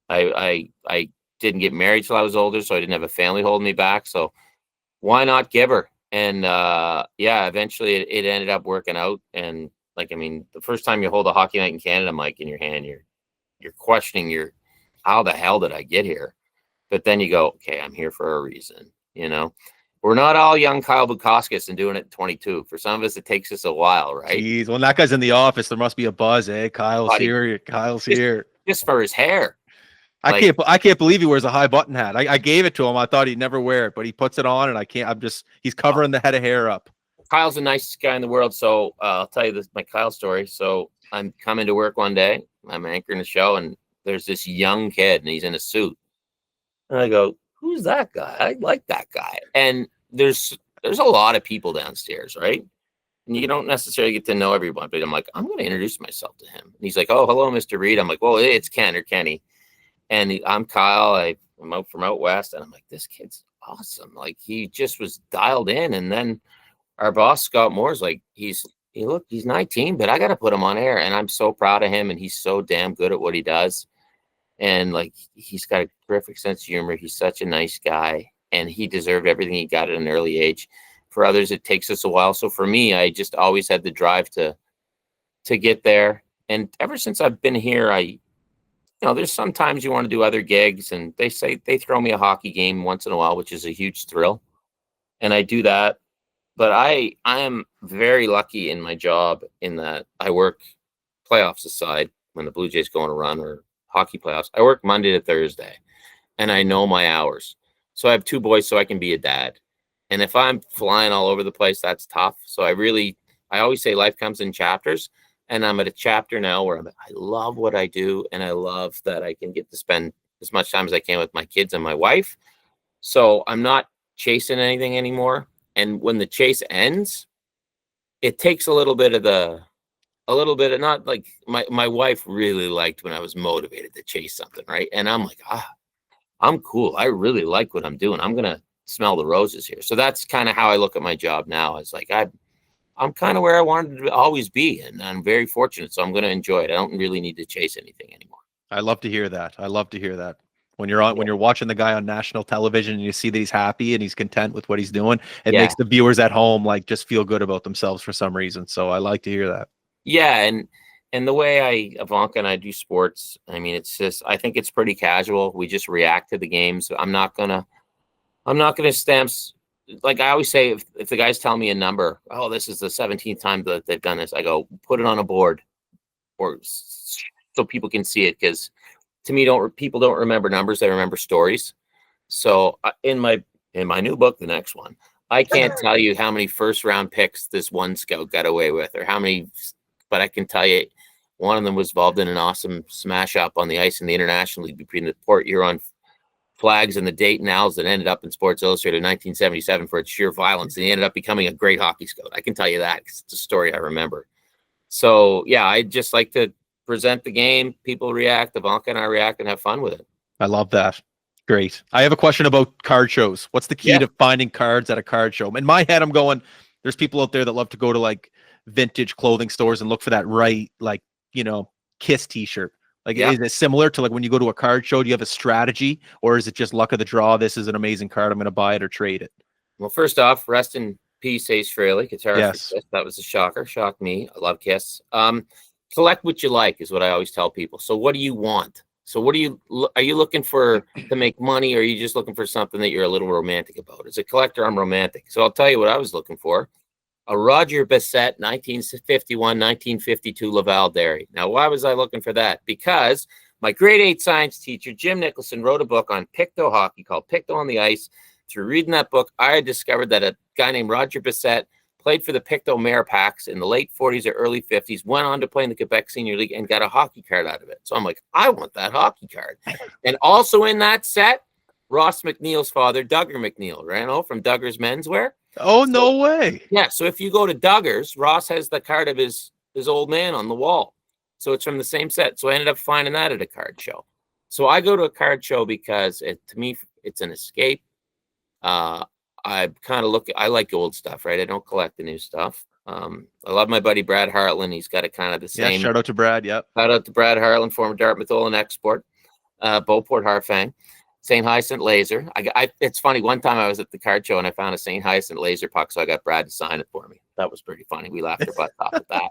I didn't get married till I was older, so I didn't have a family holding me back. So why not give her? And eventually it ended up working out. And the first time you hold a Hockey Night in Canada mic in your hand, you're questioning how the hell did I get here? But then you go, okay, I'm here for a reason. We're not all young Kyle Bukauskas and doing it at 22. For some of us, it takes us a while, right? Jeez, when that guy's in the office, there must be a buzz, eh? Kyle's here. Just for his hair. I can't believe he wears a high button hat. I gave it to him. I thought he'd never wear it, but he puts it on, and he's covering the head of hair up. Kyle's the nicest guy in the world. So I'll tell you my Kyle story. So I'm coming to work one day. I'm anchoring the show, and there's this young kid, and he's in a suit. And I go, who's that guy? I like that guy. And there's a lot of people downstairs, right? And you don't necessarily get to know everyone, but I'm like, I'm going to introduce myself to him. And he's like, oh, hello, Mr. Reid. I'm like, well, it's Ken or Kenny. And I'm Kyle. I'm out from out west. And I'm like, this kid's awesome. Like, he just was dialed in. And then our boss, Scott Moore's like, he's 19, but I got to put him on air. And I'm so proud of him. And he's so damn good at what he does. And like, he's got a terrific sense of humor. He's such a nice guy. And he deserved everything he got at an early age. For others, it takes us a while. So for me, I just always had the drive to get there. And ever since I've been here, there's sometimes you want to do other gigs, and they throw me a hockey game once in a while, which is a huge thrill. And I do that. But I am very lucky in my job in that I work playoffs aside when the Blue Jays go on a run or hockey playoffs. I work Monday to Thursday, and I know my hours. So I have 2 boys, so I can be a dad. And if I'm flying all over the place, that's tough. So I always say life comes in chapters. And I'm at a chapter now where I love what I do. And I love that I can get to spend as much time as I can with my kids and my wife. So I'm not chasing anything anymore. And when the chase ends, it takes a little bit of not like my wife really liked when I was motivated to chase something. Right. And I'm like, I'm cool. I really like what I'm doing. I'm going to smell the roses here. So that's kind of how I look at my job now. It's like I'm kind of where I wanted to always be, and I'm very fortunate. So I'm going to enjoy it. I don't really need to chase anything anymore. I love to hear that. When you're watching the guy on national television and you see that he's happy and he's content with what he's doing, it makes the viewers at home like just feel good about themselves for some reason. So I like to hear that. Yeah, and the way Ivanka and I do sports, I mean, it's just, I think it's pretty casual. We just react to the games. I'm not gonna stamp. Like I always say, if the guys tell me a number, oh, this is the 17th time that they've done this, I go, put it on a board, or so people can see it. Because to me, people don't remember numbers; they remember stories. So in my new book, the next one, I can't tell you how many first round picks this one scout got away with, or how many, but I can tell you one of them was involved in an awesome smash up on the ice in the International League between the Port Huron Flags and the Dayton Owls that ended up in Sports Illustrated in 1977 for its sheer violence. And he ended up becoming a great hockey scout. I can tell you that because it's a story I remember. So, yeah, I just like to present the game. People react. Ivanka and I react and have fun with it. I love that. Great. I have a question about card shows. What's the key to finding cards at a card show? In my head, I'm going, there's people out there that love to go to like vintage clothing stores and look for that right, like, Kiss t-shirt. Like, is it similar to like when you go to a card show? Do you have a strategy, or is it just luck of the draw? This is an amazing card. I'm going to buy it or trade it. Well, first off, rest in peace, Ace Frehley, guitarist for Kiss. That was a shocker. Shocked me. I love Kiss. Select what you like is what I always tell people. So what do you want? So are you looking for to make money, or are you just looking for something that you're a little romantic about? As a collector, I'm romantic. So I'll tell you what I was looking for. A Roger Bissett 1951-1952 Laval Dairy. Now, why was I looking for that? Because my grade 8 science teacher, Jim Nicholson, wrote a book on Pictou hockey called Pictou on the Ice. Through reading that book, I had discovered that a guy named Roger Bissett played for the Pictou Maripacks in the late 40s or early 50s, went on to play in the Quebec Senior League, and got a hockey card out of it. So I'm like, I want that hockey card. And also in that set, Ross McNeil's father, Duggar McNeil, right? From Duggar's Menswear. Oh, no way. Yeah. So if you go to Duggar's, Ross has the card of his old man on the wall. So it's from the same set. So I ended up finding that at a card show. So I go to a card show because to me, it's an escape. I like old stuff, right? I don't collect the new stuff. I love my buddy Brad Hartland. He's got a kind of the same. Yeah, shout out to Brad. Yep. Shout out to Brad Hartland, former Dartmouth Olin export, Beauport Harfang. St. Hyacinth laser. It's funny. One time I was at the card show and I found a St. Hyacinth laser puck, so I got Brad to sign it for me. That was pretty funny. We laughed our butts off at that.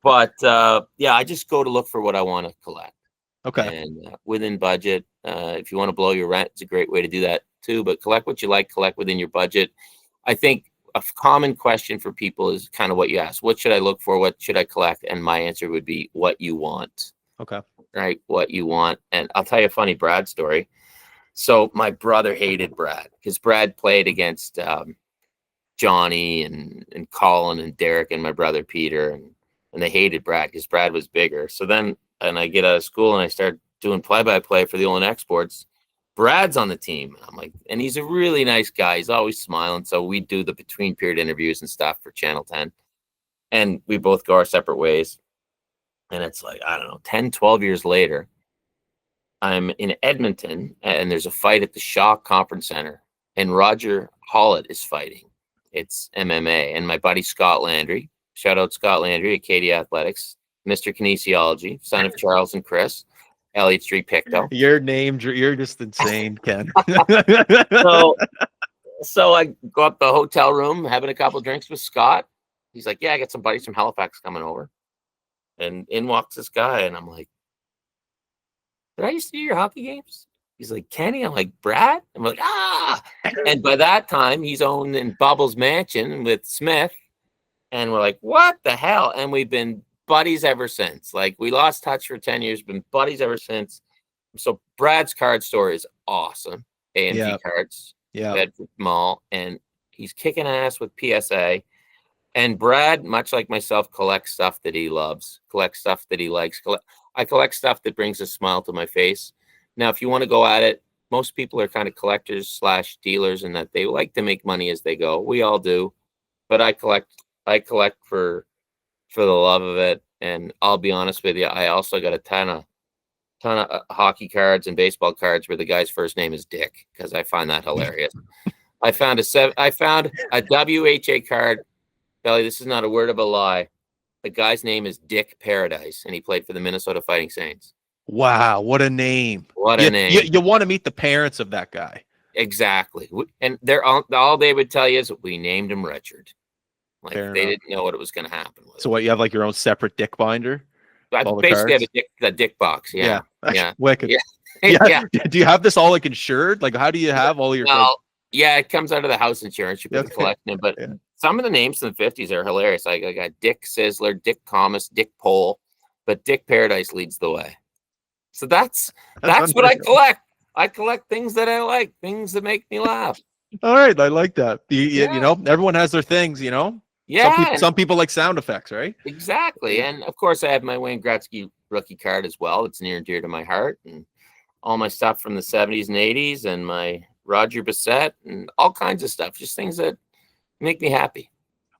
But I just go to look for what I want to collect. Okay. And within budget, if you want to blow your rent, it's a great way to do that too. But collect what you like, collect within your budget. I think a common question for people is kind of what you ask: what should I look for? What should I collect? And my answer would be what you want. Okay. Right, what you want. And I'll tell you a funny Brad story. So my brother hated Brad because Brad played against Johnny and Colin and Derek and my brother Peter, and they hated Brad because Brad was bigger. So then, and I get out of school and I start doing play-by-play for the Olin Exports. Brad's on the team. I'm like, and he's a really nice guy. He's always smiling. So we do the between period interviews and stuff for Channel 10. And we both go our separate ways. And it's like, I don't know, 10, 12 years later, I'm in Edmonton and there's a fight at the Shaw Conference Center. And Roger Hollett is fighting. It's MMA. And my buddy Scott Landry, shout out Scott Landry at Katie Athletics, Mr. Kinesiology, son of Charles and Chris, Elliott Street, Pictou. You're just insane, Ken. So I go up the hotel room, having a couple of drinks with Scott. He's like, yeah, I got some buddies from Halifax coming over. And in walks this guy. And I'm like, did I used to do your hockey games? He's like, Kenny. I'm like, Brad? I'm like, ah. And by that time, he's owned in Bubbles Mansion with Smith. And we're like, what the hell? And we've been buddies ever since. Like, we lost touch for 10 years, been buddies ever since. So Brad's card store is awesome. AMG cards, Bedford Mall. And he's kicking ass with PSA. And Brad, much like myself, collects stuff that he loves, collects stuff that he likes. I collect stuff that brings a smile to my face. Now, if you want to go at it, most people are kind of collectors / dealers in that they like to make money as they go. We all do. But I collect for the love of it. And I'll be honest with you, I also got a ton of hockey cards and baseball cards where the guy's first name is Dick, because I find that hilarious. I found a WHA card. Belly, this is not a word of a lie. The guy's name is Dick Paradise, and he played for the Minnesota Fighting Saints. Wow, what a name! What a name! You want to meet the parents of that guy? Exactly. And they're all they would tell you is we named him Richard. Like Fair they enough. didn't know what it was going to happen with. So what? You have like your own separate Dick binder? I basically have a Dick box. Yeah. Wicked. Yeah. Do you have this all like insured? Like, how do you have all your? Yeah, it comes out of the house insurance. You put the collection in, but some of the names from the 50s are hilarious. Like I got Dick Sizzler, Dick Thomas, Dick Pole, but Dick Paradise leads the way. So that's what I collect. I collect things that I like, things that make me laugh. All right, I like that. You know, everyone has their things. You know. Yeah. Some people like sound effects, right? Exactly, and of course I have my Wayne Gretzky rookie card as well. It's near and dear to my heart, and all my stuff from the 70s and 80s, and my Roger Bissett, and all kinds of stuff. Just things that make me happy.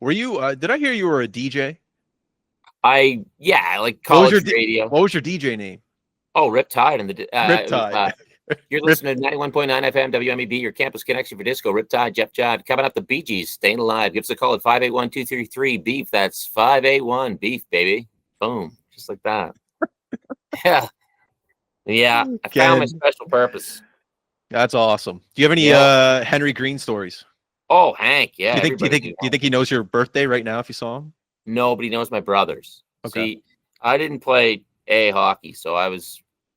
Were you? Did I hear you were a DJ? I like college radio. What was your DJ name? Oh, Riptide and the Riptide. You're listening to 91.9 FM WMEB, your campus connection for disco. Riptide, Jeff Jive, coming up the Bee Gees, Staying Alive. Give us a call at 581-233-BEEF. That's 581 beef, baby. Boom, just like that. Yeah. I found my special purpose. That's awesome. Do you have any Henry Green stories? Oh, Hank, yeah. Do you think he knows your birthday right now if you saw him? Nobody knows my brothers. Okay. See, I didn't play hockey, so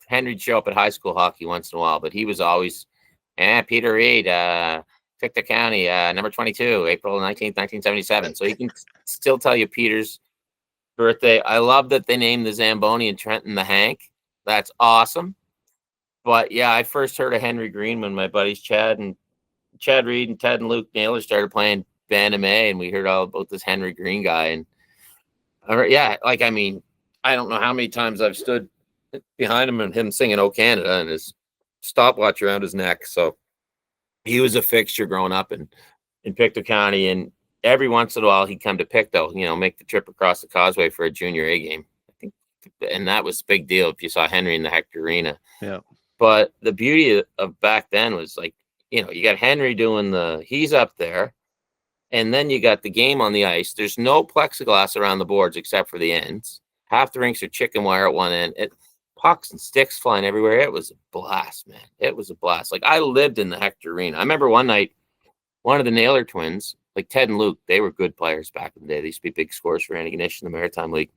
Henry'd show up at high school hockey once in a while, but he was always, Peter Reid, Pictou County, number 22, April 19th, 1977. So he can still tell you Peter's birthday. I love that they named the Zamboni and Trenton the Hank. That's awesome. But yeah, I first heard of Henry Green when my buddies Chad Reid and Ted and Luke Naylor started playing band MA, and we heard all about this Henry Green guy. And I don't know how many times I've stood behind him and him singing "Oh Canada" and his stopwatch around his neck. So he was a fixture growing up in Pictou County, and every once in a while he'd come to Pictou, make the trip across the causeway for a junior A game. I think, and that was a big deal if you saw Henry in the Hector Arena. Yeah. But the beauty of back then was like, you got Henry doing he's up there, and then you got the game on the ice. There's no plexiglass around the boards except for the ends. Half the rinks are chicken wire at one end. Pucks and sticks flying everywhere. It was a blast, man. It was a blast. Like, I lived in the Hector Arena. I remember one night, one of the Naylor twins, like Ted and Luke, they were good players back in the day. They used to be big scorers for Antigonish in the Maritime League.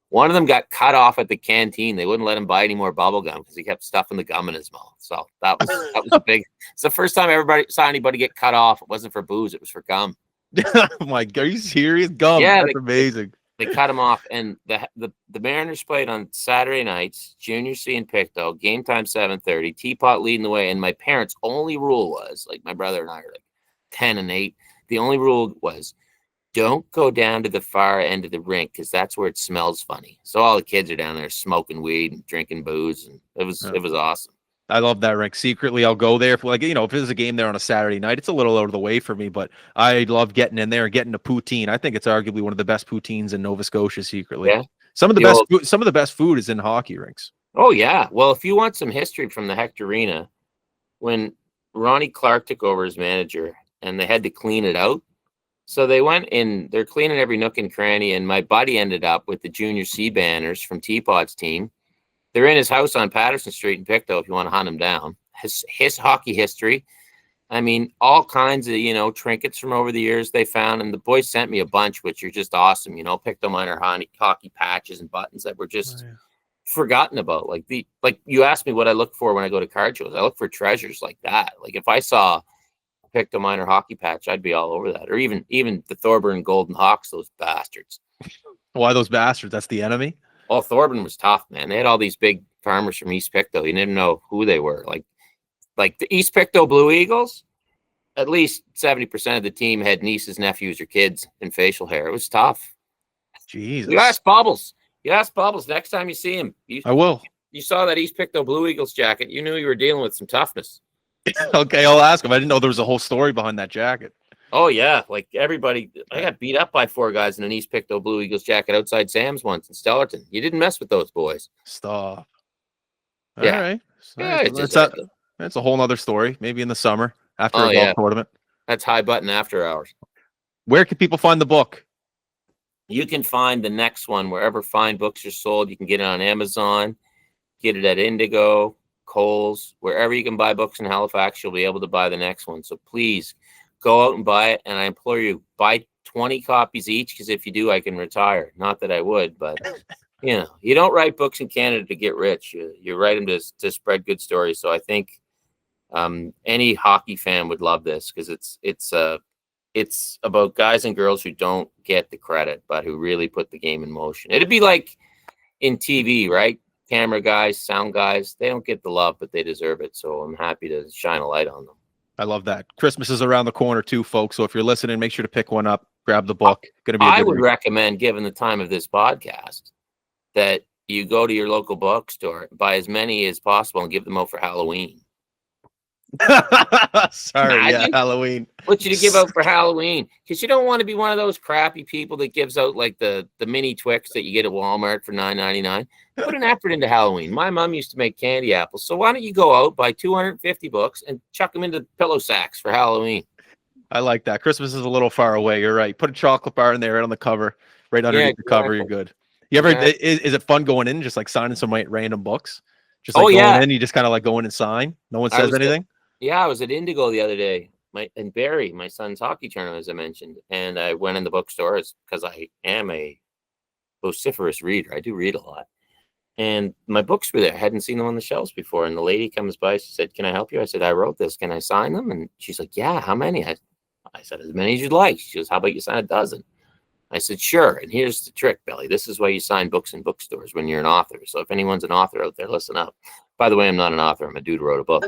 One of them got cut off at the canteen. They wouldn't let him buy any more bubble gum because he kept stuffing the gum in his mouth. So that was a big. It's the first time everybody saw anybody get cut off. It wasn't for booze; it was for gum. Oh my God, are you serious? Gum? Yeah, that's amazing. They cut him off, and the Mariners played on Saturday nights, Junior C in Pictou. Game time 7:30. Teapot leading the way, and my parents' only rule was, like, my brother and I are like 10 and 8. The only rule was, don't go down to the far end of the rink because that's where it smells funny. So all the kids are down there smoking weed and drinking booze, and it was awesome. I love that rink. Secretly, I'll go there if if there's a game there on a Saturday night. It's a little out of the way for me, but I love getting in there and getting a poutine. I think it's arguably one of the best poutines in Nova Scotia. Secretly, Yeah. Some of the best food is in hockey rinks. Oh yeah. Well, if you want some history from the Hector Arena, when Ronnie Clark took over as manager and they had to clean it out. So they went in, they're cleaning every nook and cranny, and my buddy ended up with the Junior C banners from Teapot's team. They're in his house on Patterson Street in Pictou if you want to hunt him down. His hockey history. I mean, all kinds of, trinkets from over the years they found. And the boys sent me a bunch, which are just awesome. Pictou minor hockey patches and buttons that were just forgotten about. Like you asked me what I look for when I go to card shows. I look for treasures like that. Like if I saw Pictou minor hockey patch, I'd be all over that. Or even the Thorburn Golden Hawks, those bastards. Why those bastards? That's the enemy. Oh, Thorburn was tough, man. They had all these big farmers from East Pictou. You didn't know who they were. Like the East Pictou Blue Eagles, at least 70% of the team had nieces, nephews, or kids in facial hair. It was tough. Jesus. You ask Bubbles. Next time you see him. I will. You saw that East Pictou Blue Eagles jacket. You knew you were dealing with some toughness. Okay, I'll ask him. I didn't know there was a whole story behind that jacket. Oh, yeah. Like everybody, I got beat up by 4 guys in an East Pictou Blue Eagles jacket outside Sam's once in Stellarton. You didn't mess with those boys. Stop. Yeah. All right. Yeah, that's a whole nother story. Maybe in the summer after a golf tournament. That's high button after hours. Where can people find the book? You can find the next one wherever fine books are sold. You can get it on Amazon, get it at Indigo, Kohl's, wherever you can buy books in Halifax, you'll be able to buy the next one. So please go out and buy it. And I implore you, buy 20 copies each, because if you do, I can retire. Not that I would, but you don't write books in Canada to get rich. You write them to spread good stories. So I think any hockey fan would love this, because it's about guys and girls who don't get the credit, but who really put the game in motion. It'd be like in TV, right? Camera guys, sound guys, they don't get the love, but they deserve it. So I'm happy to shine a light on them. I love that. Christmas is around the corner too, folks. So if you're listening, make sure to pick one up, grab the book. I would recommend, given the time of this podcast, that you go to your local bookstore, buy as many as possible, and give them out for Halloween. Sorry, yeah, Halloween. What you to give out for Halloween? Because you don't want to be one of those crappy people that gives out like the mini Twix that you get at Walmart for $9.99. Put an effort into Halloween. My mom used to make candy apples, so why don't you go out, buy 250 books, and chuck them into pillow sacks for Halloween? I like that. Christmas is a little far away. You're right. Put a chocolate bar in there, right on the cover, right underneath the cover. You're good. You ever? Is it fun going in, just like signing some random books? Just like going in, you just kind of like go in and sign. No one says anything. I was at Indigo the other day, in Barrie, my son's hockey tournament, as I mentioned, and I went in the bookstore because I am a vociferous reader. I do read a lot, and my books were there. I hadn't seen them on the shelves before, and the lady comes by. She said, "Can I help you?" I said, "I wrote this. Can I sign them?" And she's like, "Yeah. How many?" I said, "As many as you'd like." She goes, "How about you sign a dozen?" I said, "Sure." And here's the trick, Billy. This is why you sign books in bookstores when you're an author. So if anyone's an author out there, listen up. By the way, I'm not an author. I'm a dude who wrote a book.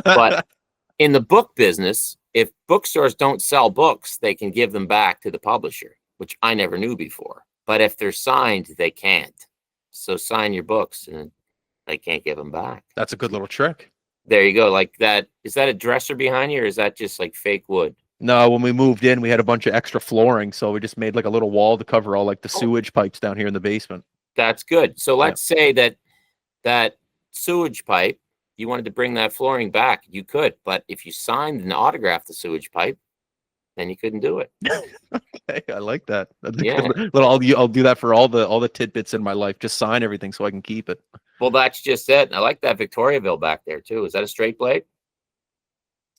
But in the book business, if bookstores don't sell books, they can give them back to the publisher, which I never knew before. But if they're signed, they can't. So sign your books and they can't give them back. That's a good little trick. There you go. Like that. Is that a dresser behind you, or is that just like fake wood? No, when we moved in, we had a bunch of extra flooring. So we just made like a little wall to cover all like the sewage pipes down here in the basement. That's good. So let's say that sewage pipe, you wanted to bring that flooring back, you could. But if you signed and autographed the sewage pipe, then you couldn't do it. Okay, I like that. I'll do that for all the tidbits in my life. Just sign everything so I can keep it. Well, that's just it. I like that Victoriaville back there too. Is that a straight blade?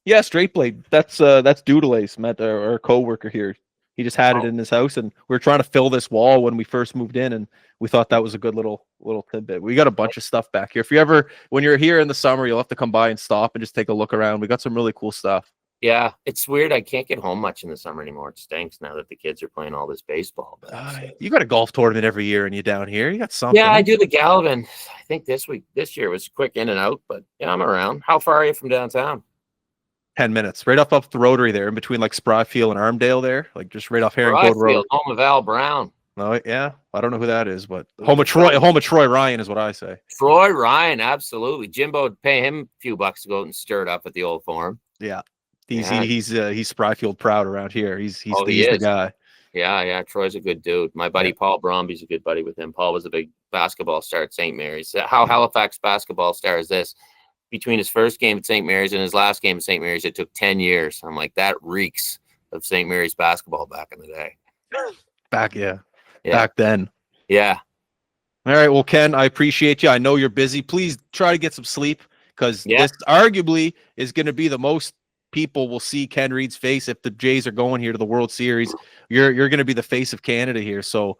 Yeah, straight blade. That's Doodleace, met our coworker here. He just had it in his house, and we were trying to fill this wall when we first moved in, and we thought that was a good little tidbit. We got a bunch of stuff back here. If you ever, when you're here in the summer, you'll have to come by and stop and just take a look around. We got some really cool stuff. Yeah, it's weird. I can't get home much in the summer anymore. It stinks now that the kids are playing all this baseball. But, you got a golf tournament every year, and you down here, you got something. Yeah, I do the Galvin. I think this year was quick in and out, but yeah, I'm around. How far are you from downtown? 10 minutes, right up the rotary there, in between like Spryfield and Armdale there, like just right off Herring Code Road. Home of Al Brown. No, yeah, I don't know who that is, but home of Troy Ryan is what I say. Troy Ryan, absolutely. Jimbo would pay him a few bucks to go out and stir it up at the Old Forum. Yeah, he's Spryfield proud around here. He's he the is. guy. Yeah. Troy's a good dude. My buddy Paul Bromby's a good buddy with him. Paul was a big basketball star at St. Mary's. How Halifax basketball star is this? Between his first game at St. Mary's and his last game at St. Mary's, it took 10 years. I'm like, that reeks of St. Mary's basketball back in the day. Back then. Yeah. All right. Well, Ken, I appreciate you. I know you're busy. Please try to get some sleep, because this arguably is going to be the most people will see Ken Reid's face if the Jays are going here to the World Series. You're going to be the face of Canada here. So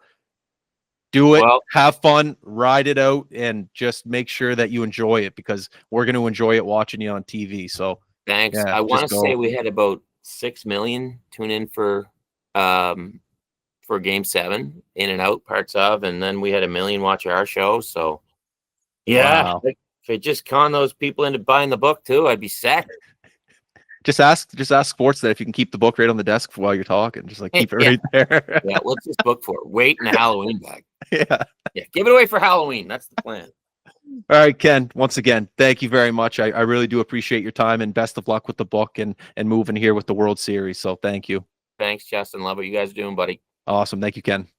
do it, have fun, ride it out, and just make sure that you enjoy it, because we're going to enjoy it watching you on TV. So thanks. I want to say we had about 6 million tune in for Game 7, in and out parts of, and then we had 1 million watch our show. So if I just con those people into buying the book too, I'd be set. Just ask Sportsnet if you can keep the book right on the desk while you're talking. Just like keep it right there. Yeah, let's just book for it. Wait in a Halloween bag. Yeah, give it away for Halloween. That's the plan. All right, Ken, once again, thank you very much. I really do appreciate your time, and best of luck with the book and moving here with the World Series. So thank you. Thanks, Justin. Love what you guys are doing, buddy. Awesome. Thank you, Ken.